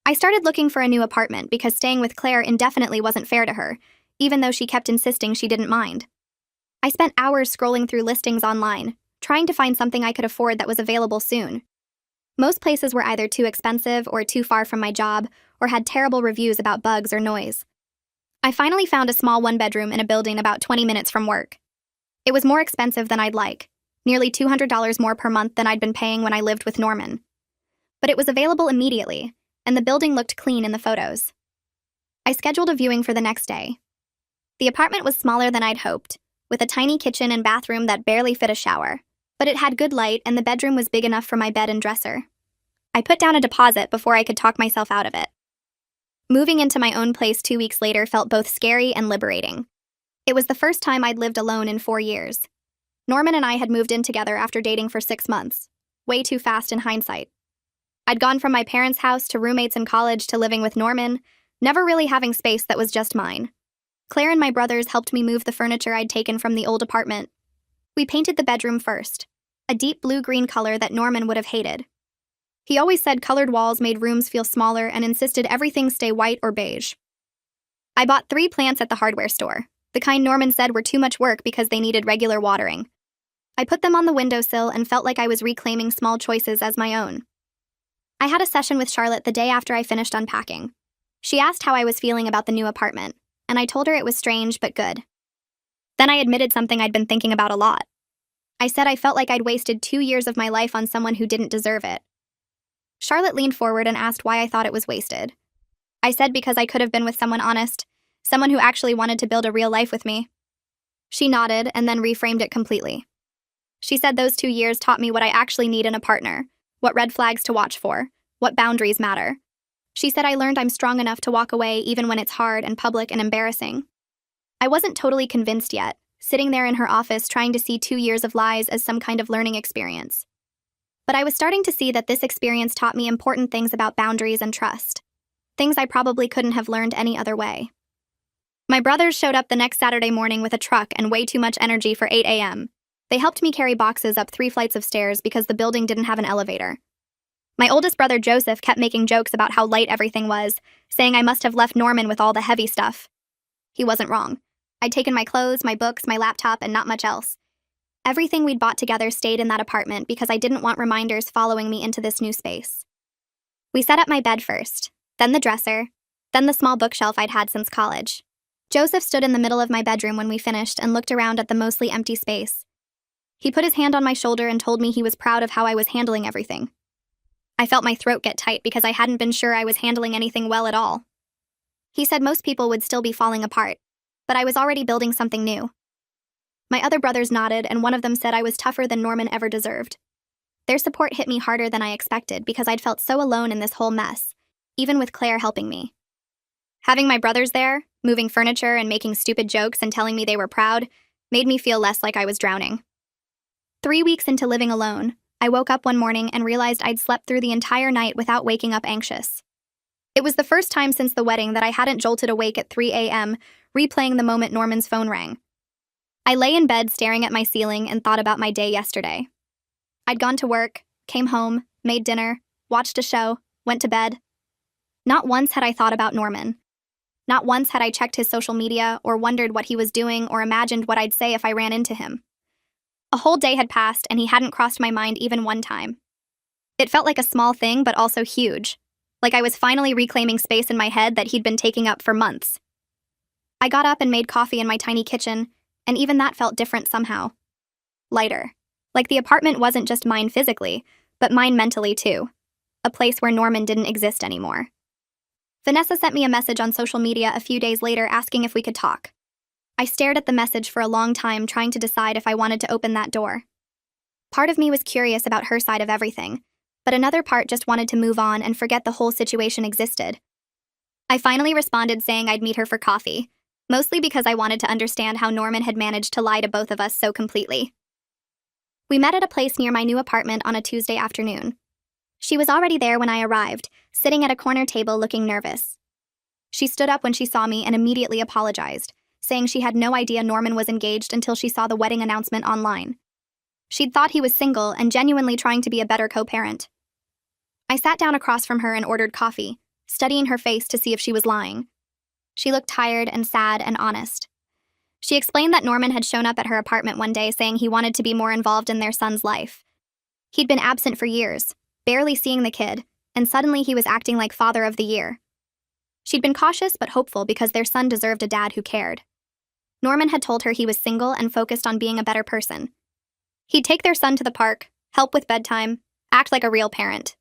I started looking for a new apartment because staying with Claire indefinitely wasn't fair to her, even though she kept insisting she didn't mind. I spent hours scrolling through listings online, trying to find something I could afford that was available soon. Most places were either too expensive or too far from my job, or had terrible reviews about bugs or noise. I finally found a small one-bedroom in a building about 20 minutes from work. It was more expensive than I'd like, nearly $200 more per month than I'd been paying when I lived with Norman. But it was available immediately, and the building looked clean in the photos. I scheduled a viewing for the next day. The apartment was smaller than I'd hoped, with a tiny kitchen and bathroom that barely fit a shower, but it had good light and the bedroom was big enough for my bed and dresser. I put down a deposit before I could talk myself out of it. Moving into my own place 2 weeks later felt both scary and liberating. It was the first time I'd lived alone in 4 years. Norman and I had moved in together after dating for 6 months, way too fast in hindsight. I'd gone from my parents' house to roommates in college to living with Norman, never really having space that was just mine. Claire and my brothers helped me move the furniture I'd taken from the old apartment. We painted the bedroom first, a deep blue-green color that Norman would have hated. He always said colored walls made rooms feel smaller and insisted everything stay white or beige. I bought 3 plants at the hardware store, the kind Norman said were too much work because they needed regular watering. I put them on the windowsill and felt like I was reclaiming small choices as my own. I had a session with Charlotte the day after I finished unpacking. She asked how I was feeling about the new apartment, and I told her it was strange but good. Then I admitted something I'd been thinking about a lot. I said I felt like I'd wasted 2 years of my life on someone who didn't deserve it. Charlotte leaned forward and asked why I thought it was wasted. I said because I could have been with someone honest, someone who actually wanted to build a real life with me. She nodded and then reframed it completely. She said those 2 years taught me what I actually need in a partner, what red flags to watch for, what boundaries matter. She said I learned I'm strong enough to walk away even when it's hard and public and embarrassing. I wasn't totally convinced yet, sitting there in her office trying to see 2 years of lies as some kind of learning experience. But I was starting to see that this experience taught me important things about boundaries and trust, things I probably couldn't have learned any other way. My brothers showed up the next Saturday morning with a truck and way too much energy for 8 a.m. They helped me carry boxes up 3 flights of stairs because the building didn't have an elevator. My oldest brother Joseph kept making jokes about how light everything was, saying I must have left Norman with all the heavy stuff. He wasn't wrong. I'd taken my clothes, my books, my laptop, and not much else. Everything we'd bought together stayed in that apartment because I didn't want reminders following me into this new space. We set up my bed first, then the dresser, then the small bookshelf I'd had since college. Joseph stood in the middle of my bedroom when we finished and looked around at the mostly empty space. He put his hand on my shoulder and told me he was proud of how I was handling everything. I felt my throat get tight because I hadn't been sure I was handling anything well at all. He said most people would still be falling apart, but I was already building something new. My other brothers nodded, and one of them said I was tougher than Norman ever deserved. Their support hit me harder than I expected because I'd felt so alone in this whole mess, even with Claire helping me. Having my brothers there, moving furniture and making stupid jokes and telling me they were proud, made me feel less like I was drowning. 3 weeks into living alone, I woke up one morning and realized I'd slept through the entire night without waking up anxious. It was the first time since the wedding that I hadn't jolted awake at 3 a.m., replaying the moment Norman's phone rang. I lay in bed staring at my ceiling and thought about my day yesterday. I'd gone to work, came home, made dinner, watched a show, went to bed. Not once had I thought about Norman. Not once had I checked his social media or wondered what he was doing or imagined what I'd say if I ran into him. A whole day had passed and he hadn't crossed my mind even one time. It felt like a small thing but also huge, like I was finally reclaiming space in my head that he'd been taking up for months. I got up and made coffee in my tiny kitchen, and even that felt different somehow. Lighter. Like the apartment wasn't just mine physically, but mine mentally too. A place where Norman didn't exist anymore. Vanessa sent me a message on social media a few days later asking if we could talk. I stared at the message for a long time trying to decide if I wanted to open that door. Part of me was curious about her side of everything, but another part just wanted to move on and forget the whole situation existed. I finally responded saying I'd meet her for coffee, mostly because I wanted to understand how Norman had managed to lie to both of us so completely. We met at a place near my new apartment on a Tuesday afternoon. She was already there when I arrived, sitting at a corner table looking nervous. She stood up when she saw me and immediately apologized, saying she had no idea Norman was engaged until she saw the wedding announcement online. She'd thought he was single and genuinely trying to be a better co-parent. I sat down across from her and ordered coffee, studying her face to see if she was lying. She looked tired and sad and honest. She explained that Norman had shown up at her apartment one day saying he wanted to be more involved in their son's life. He'd been absent for years, barely seeing the kid, and suddenly he was acting like father of the year. She'd been cautious but hopeful because their son deserved a dad who cared. Norman had told her he was single and focused on being a better person. He'd take their son to the park, help with bedtime, act like a real parent.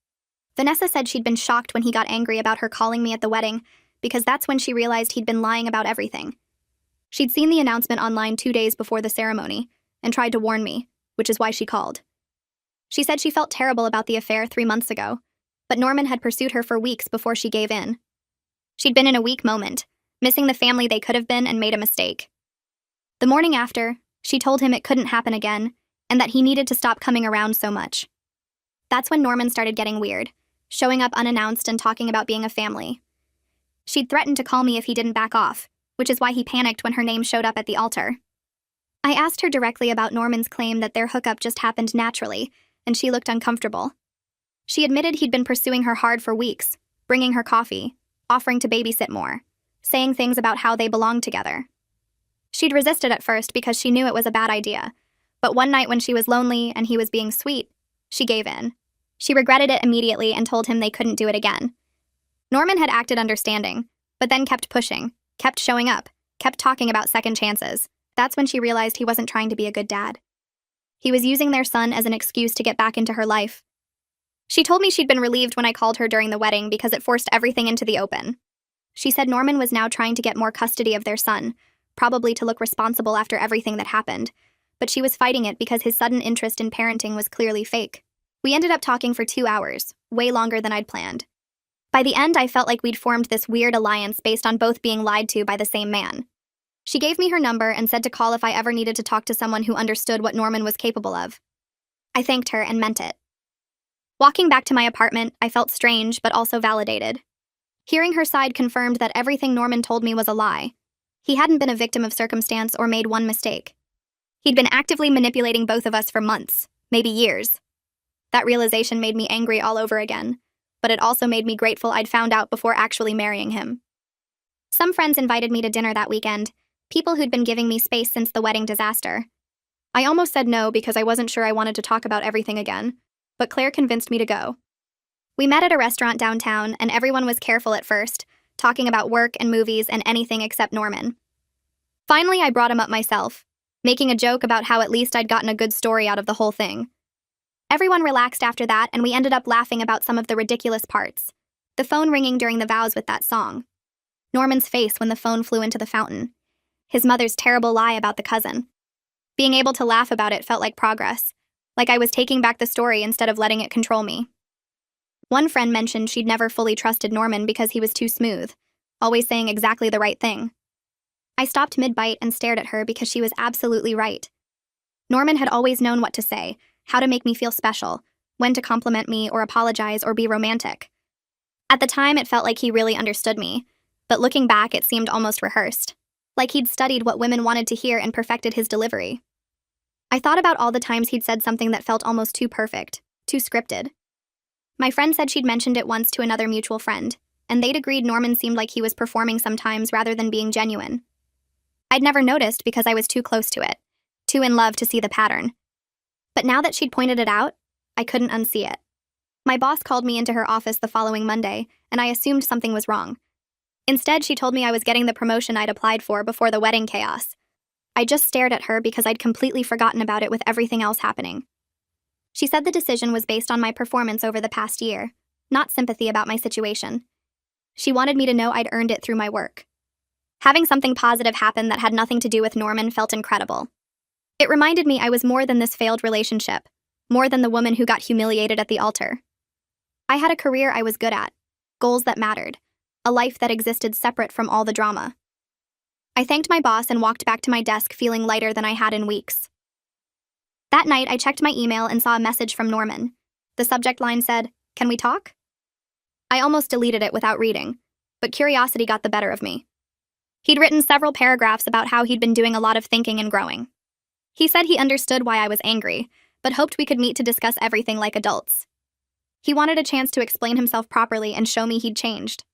Vanessa said she'd been shocked when he got angry about her calling me at the wedding, because that's when she realized he'd been lying about everything. She'd seen the announcement online 2 days before the ceremony, and tried to warn me, which is why she called. She said she felt terrible about the affair 3 months ago, but Norman had pursued her for weeks before she gave in. She'd been in a weak moment, missing the family they could have been and made a mistake. The morning after, she told him it couldn't happen again, and that he needed to stop coming around so much. That's when Norman started getting weird, showing up unannounced and talking about being a family. She'd threatened to call me if he didn't back off, which is why he panicked when her name showed up at the altar. I asked her directly about Norman's claim that their hookup just happened naturally, and she looked uncomfortable. She admitted he'd been pursuing her hard for weeks, bringing her coffee, offering to babysit more, saying things about how they belonged together. She'd resisted at first because she knew it was a bad idea, but one night when she was lonely and he was being sweet, she gave in. She regretted it immediately and told him they couldn't do it again. Norman had acted understanding, but then kept pushing, kept showing up, kept talking about second chances. That's when she realized he wasn't trying to be a good dad. He was using their son as an excuse to get back into her life. She told me she'd been relieved when I called her during the wedding because it forced everything into the open. She said Norman was now trying to get more custody of their son, probably to look responsible after everything that happened, but she was fighting it because his sudden interest in parenting was clearly fake. We ended up talking for 2 hours, way longer than I'd planned. By the end, I felt like we'd formed this weird alliance based on both being lied to by the same man. She gave me her number and said to call if I ever needed to talk to someone who understood what Norman was capable of. I thanked her and meant it. Walking back to my apartment, I felt strange but also validated. Hearing her side confirmed that everything Norman told me was a lie. He hadn't been a victim of circumstance or made one mistake. He'd been actively manipulating both of us for months, maybe years. That realization made me angry all over again, but it also made me grateful I'd found out before actually marrying him. Some friends invited me to dinner that weekend, people who'd been giving me space since the wedding disaster. I almost said no because I wasn't sure I wanted to talk about everything again, but Claire convinced me to go. We met at a restaurant downtown, and everyone was careful at first, talking about work and movies and anything except Norman. Finally, I brought him up myself, making a joke about how at least I'd gotten a good story out of the whole thing. Everyone relaxed after that, and we ended up laughing about some of the ridiculous parts. The phone ringing during the vows with that song. Norman's face when the phone flew into the fountain. His mother's terrible lie about the cousin. Being able to laugh about it felt like progress, like I was taking back the story instead of letting it control me. One friend mentioned she'd never fully trusted Norman because he was too smooth, always saying exactly the right thing. I stopped mid-bite and stared at her because she was absolutely right. Norman had always known what to say, how to make me feel special, when to compliment me or apologize or be romantic. At the time, it felt like he really understood me, but looking back, it seemed almost rehearsed, like he'd studied what women wanted to hear and perfected his delivery. I thought about all the times he'd said something that felt almost too perfect, too scripted. My friend said she'd mentioned it once to another mutual friend, and they'd agreed Norman seemed like he was performing sometimes rather than being genuine. I'd never noticed because I was too close to it, too in love to see the pattern. But now that she'd pointed it out, I couldn't unsee it. My boss called me into her office the following Monday, and I assumed something was wrong. Instead, she told me I was getting the promotion I'd applied for before the wedding chaos. I just stared at her because I'd completely forgotten about it with everything else happening. She said the decision was based on my performance over the past year, not sympathy about my situation. She wanted me to know I'd earned it through my work. Having something positive happen that had nothing to do with Norman felt incredible. It reminded me I was more than this failed relationship, more than the woman who got humiliated at the altar. I had a career I was good at, goals that mattered, a life that existed separate from all the drama. I thanked my boss and walked back to my desk feeling lighter than I had in weeks. That night, I checked my email and saw a message from Norman. The subject line said, "Can we talk?" I almost deleted it without reading, but curiosity got the better of me. He'd written several paragraphs about how he'd been doing a lot of thinking and growing. He said he understood why I was angry, but hoped we could meet to discuss everything like adults. He wanted a chance to explain himself properly and show me he'd changed.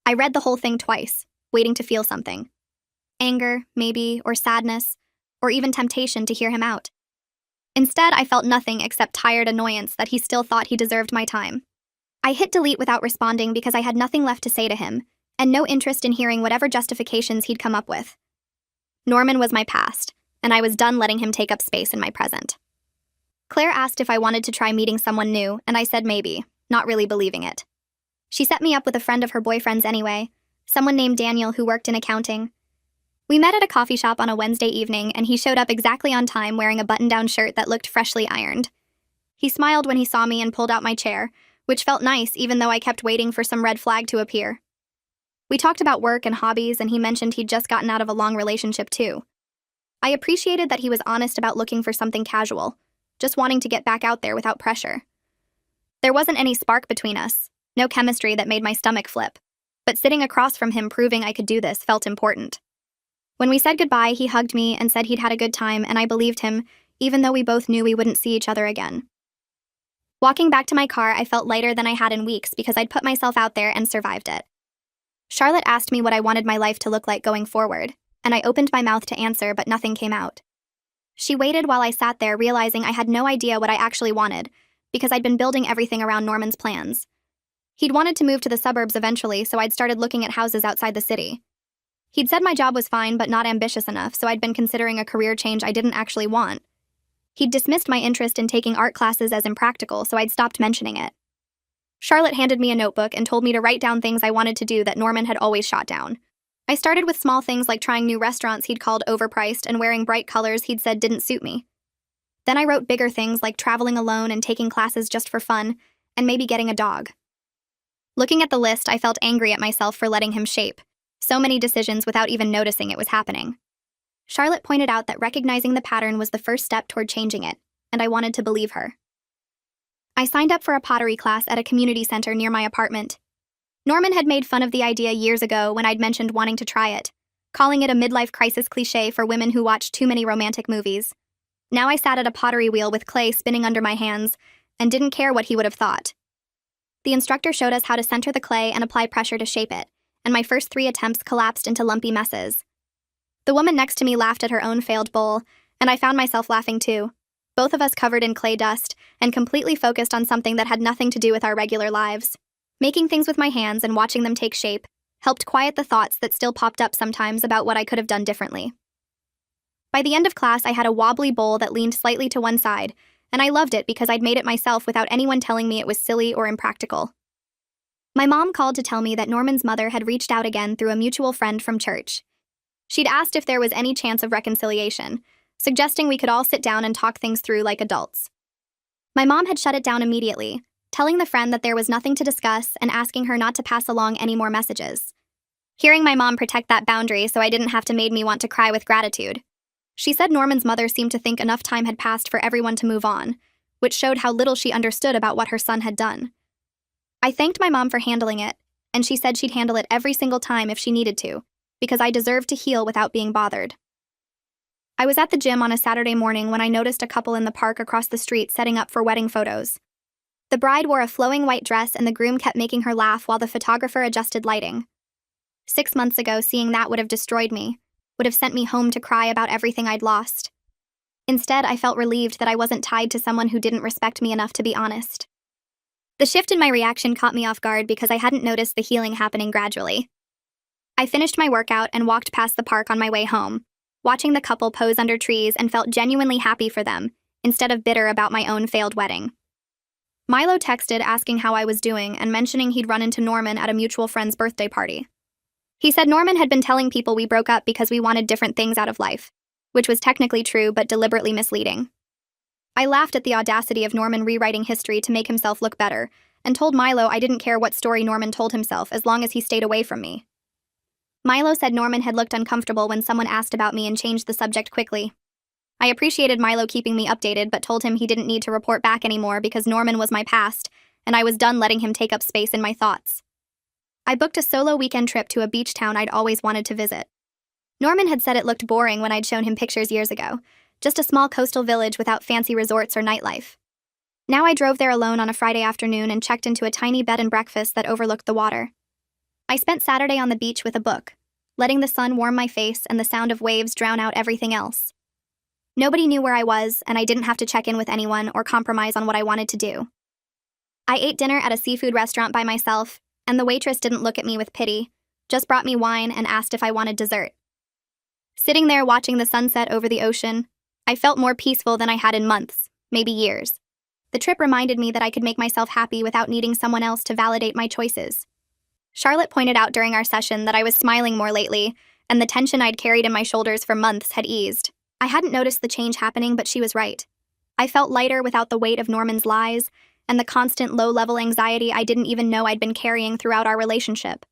I read the whole thing twice, waiting to feel something. Anger, maybe, or sadness, or even temptation to hear him out. Instead, I felt nothing except tired annoyance that he still thought he deserved my time. I hit delete without responding because I had nothing left to say to him, and no interest in hearing whatever justifications he'd come up with. Norman was my past, and I was done letting him take up space in my present. Claire asked if I wanted to try meeting someone new, and I said maybe, not really believing it. She set me up with a friend of her boyfriend's anyway, someone named Daniel who worked in accounting. We met at a coffee shop on a Wednesday evening, and he showed up exactly on time wearing a button-down shirt that looked freshly ironed. He smiled when he saw me and pulled out my chair, which felt nice even though I kept waiting for some red flag to appear. We talked about work and hobbies, and he mentioned he'd just gotten out of a long relationship too. I appreciated that he was honest about looking for something casual, just wanting to get back out there without pressure. There wasn't any spark between us, no chemistry that made my stomach flip, but sitting across from him proving I could do this felt important. When we said goodbye, he hugged me and said he'd had a good time, and I believed him, even though we both knew we wouldn't see each other again. Walking back to my car, I felt lighter than I had in weeks because I'd put myself out there and survived it. Charlotte asked me what I wanted my life to look like going forward, and I opened my mouth to answer, but nothing came out. She waited while I sat there, realizing I had no idea what I actually wanted, because I'd been building everything around Norman's plans. He'd wanted to move to the suburbs eventually, so I'd started looking at houses outside the city. He'd said my job was fine but not ambitious enough, so I'd been considering a career change I didn't actually want. He'd dismissed my interest in taking art classes as impractical, so I'd stopped mentioning it. Charlotte handed me a notebook and told me to write down things I wanted to do that Norman had always shot down. I started with small things like trying new restaurants he'd called overpriced and wearing bright colors he'd said didn't suit me. Then I wrote bigger things like traveling alone and taking classes just for fun, and maybe getting a dog. Looking at the list, I felt angry at myself for letting him shape so many decisions without even noticing it was happening. Charlotte pointed out that recognizing the pattern was the first step toward changing it, and I wanted to believe her. I signed up for a pottery class at a community center near my apartment. Norman had made fun of the idea years ago when I'd mentioned wanting to try it, calling it a midlife crisis cliché for women who watch too many romantic movies. Now I sat at a pottery wheel with clay spinning under my hands and didn't care what he would have thought. The instructor showed us how to center the clay and apply pressure to shape it, and my first 3 attempts collapsed into lumpy messes. The woman next to me laughed at her own failed bowl, and I found myself laughing too, both of us covered in clay dust and completely focused on something that had nothing to do with our regular lives. Making things with my hands and watching them take shape helped quiet the thoughts that still popped up sometimes about what I could have done differently. By the end of class, I had a wobbly bowl that leaned slightly to one side, and I loved it because I'd made it myself without anyone telling me it was silly or impractical. My mom called to tell me that Norman's mother had reached out again through a mutual friend from church. She'd asked if there was any chance of reconciliation, suggesting we could all sit down and talk things through like adults. My mom had shut it down immediately, telling the friend that there was nothing to discuss and asking her not to pass along any more messages. Hearing my mom protect that boundary so I didn't have to made me want to cry with gratitude. She said Norman's mother seemed to think enough time had passed for everyone to move on, which showed how little she understood about what her son had done. I thanked my mom for handling it, and she said she'd handle it every single time if she needed to, because I deserved to heal without being bothered. I was at the gym on a Saturday morning when I noticed a couple in the park across the street setting up for wedding photos. The bride wore a flowing white dress and the groom kept making her laugh while the photographer adjusted lighting. 6 months ago, seeing that would have destroyed me, would have sent me home to cry about everything I'd lost. Instead, I felt relieved that I wasn't tied to someone who didn't respect me enough to be honest. The shift in my reaction caught me off guard because I hadn't noticed the healing happening gradually. I finished my workout and walked past the park on my way home, watching the couple pose under trees, and felt genuinely happy for them, instead of bitter about my own failed wedding. Milo texted asking how I was doing and mentioning he'd run into Norman at a mutual friend's birthday party. He said Norman had been telling people we broke up because we wanted different things out of life, which was technically true but deliberately misleading. I laughed at the audacity of Norman rewriting history to make himself look better, and told Milo I didn't care what story Norman told himself as long as he stayed away from me. Milo said Norman had looked uncomfortable when someone asked about me and changed the subject quickly. I appreciated Milo keeping me updated but told him he didn't need to report back anymore because Norman was my past, and I was done letting him take up space in my thoughts. I booked a solo weekend trip to a beach town I'd always wanted to visit. Norman had said it looked boring when I'd shown him pictures years ago, just a small coastal village without fancy resorts or nightlife. Now I drove there alone on a Friday afternoon and checked into a tiny bed and breakfast that overlooked the water. I spent Saturday on the beach with a book, letting the sun warm my face and the sound of waves drown out everything else. Nobody knew where I was, and I didn't have to check in with anyone or compromise on what I wanted to do. I ate dinner at a seafood restaurant by myself, and the waitress didn't look at me with pity, just brought me wine and asked if I wanted dessert. Sitting there watching the sunset over the ocean, I felt more peaceful than I had in months, maybe years. The trip reminded me that I could make myself happy without needing someone else to validate my choices. Charlotte pointed out during our session that I was smiling more lately, and the tension I'd carried in my shoulders for months had eased. I hadn't noticed the change happening, but she was right. I felt lighter without the weight of Norman's lies, and the constant low-level anxiety I didn't even know I'd been carrying throughout our relationship.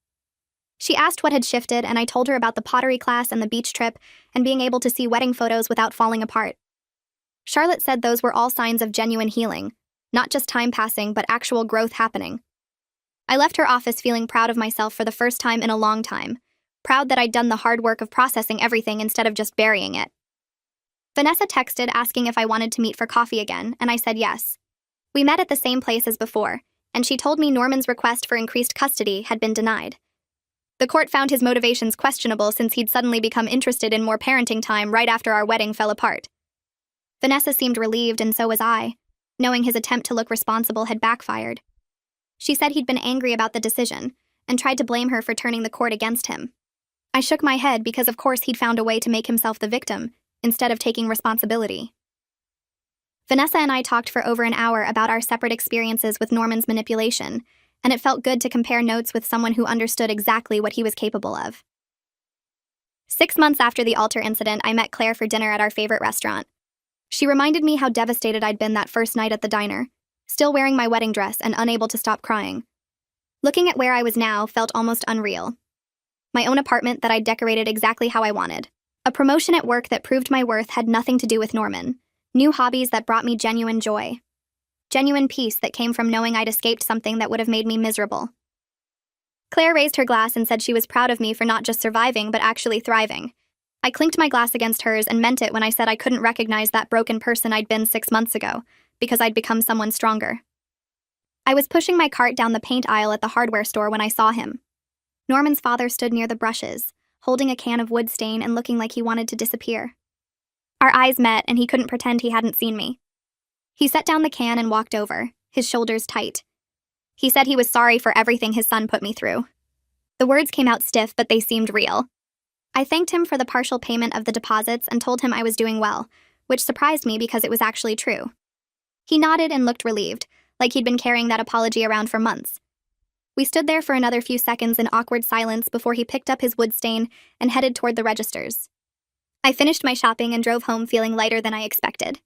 She asked what had shifted, and I told her about the pottery class and the beach trip, and being able to see wedding photos without falling apart. Charlotte said those were all signs of genuine healing, not just time passing, but actual growth happening. I left her office feeling proud of myself for the first time in a long time, proud that I'd done the hard work of processing everything instead of just burying it. Vanessa texted asking if I wanted to meet for coffee again, and I said yes. We met at the same place as before, and she told me Norman's request for increased custody had been denied. The court found his motivations questionable since he'd suddenly become interested in more parenting time right after our wedding fell apart. Vanessa seemed relieved, and so was I, knowing his attempt to look responsible had backfired. She said he'd been angry about the decision, and tried to blame her for turning the court against him. I shook my head because of course he'd found a way to make himself the victim, instead of taking responsibility. Vanessa and I talked for over an hour about our separate experiences with Norman's manipulation, and it felt good to compare notes with someone who understood exactly what he was capable of. 6 months after the altar incident, I met Claire for dinner at our favorite restaurant. She reminded me how devastated I'd been that first night at the diner, still wearing my wedding dress and unable to stop crying. Looking at where I was now felt almost unreal. My own apartment that I'd decorated exactly how I wanted. A promotion at work that proved my worth had nothing to do with Norman. New hobbies that brought me genuine joy. Genuine peace that came from knowing I'd escaped something that would have made me miserable. Claire raised her glass and said she was proud of me for not just surviving but actually thriving. I clinked my glass against hers and meant it when I said I couldn't recognize that broken person I'd been 6 months ago, because I'd become someone stronger. I was pushing my cart down the paint aisle at the hardware store when I saw him. Norman's father stood near the brushes, holding a can of wood stain and looking like he wanted to disappear. Our eyes met, and he couldn't pretend he hadn't seen me. He set down the can and walked over, his shoulders tight. He said he was sorry for everything his son put me through. The words came out stiff, but they seemed real. I thanked him for the partial payment of the deposits and told him I was doing well, which surprised me because it was actually true. He nodded and looked relieved, like he'd been carrying that apology around for months. We stood there for another few seconds in awkward silence before he picked up his wood stain and headed toward the registers. I finished my shopping and drove home feeling lighter than I expected.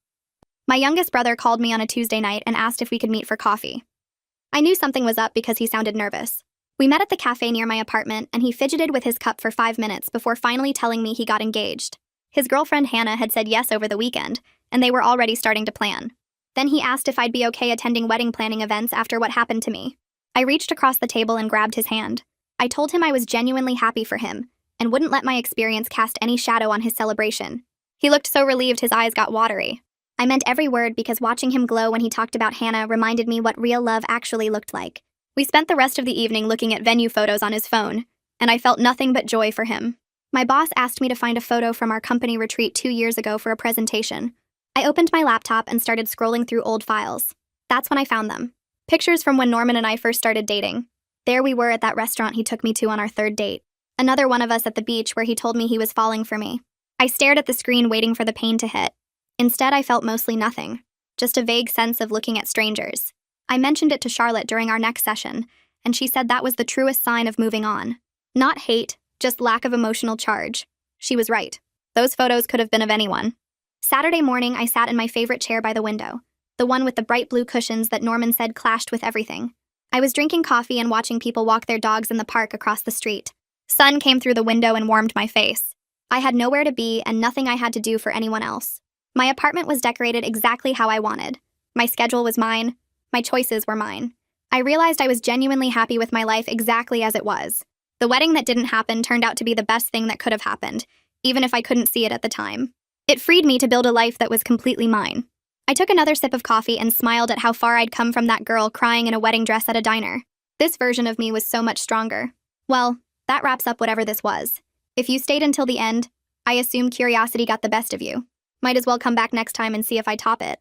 My youngest brother called me on a Tuesday night and asked if we could meet for coffee. I knew something was up because he sounded nervous. We met at the cafe near my apartment, and he fidgeted with his cup for 5 minutes before finally telling me he got engaged. His girlfriend Hannah had said yes over the weekend, and they were already starting to plan. Then he asked if I'd be okay attending wedding planning events after what happened to me. I reached across the table and grabbed his hand. I told him I was genuinely happy for him, and wouldn't let my experience cast any shadow on his celebration. He looked so relieved his eyes got watery. I meant every word because watching him glow when he talked about Hannah reminded me what real love actually looked like. We spent the rest of the evening looking at venue photos on his phone, and I felt nothing but joy for him. My boss asked me to find a photo from our company retreat 2 years ago for a presentation. I opened my laptop and started scrolling through old files. That's when I found them. Pictures from when Norman and I first started dating. There we were at that restaurant he took me to on our 3rd date. Another one of us at the beach where he told me he was falling for me. I stared at the screen waiting for the pain to hit. Instead, I felt mostly nothing. Just a vague sense of looking at strangers. I mentioned it to Charlotte during our next session, and she said that was the truest sign of moving on. Not hate, just lack of emotional charge. She was right. Those photos could have been of anyone. Saturday morning, I sat in my favorite chair by the window, the one with the bright blue cushions that Norman said clashed with everything. I was drinking coffee and watching people walk their dogs in the park across the street. Sun came through the window and warmed my face. I had nowhere to be and nothing I had to do for anyone else. My apartment was decorated exactly how I wanted. My schedule was mine. My choices were mine. I realized I was genuinely happy with my life exactly as it was. The wedding that didn't happen turned out to be the best thing that could have happened, even if I couldn't see it at the time. It freed me to build a life that was completely mine. I took another sip of coffee and smiled at how far I'd come from that girl crying in a wedding dress at a diner. This version of me was so much stronger. Well, that wraps up whatever this was. If you stayed until the end, I assume curiosity got the best of you. Might as well come back next time and see if I top it.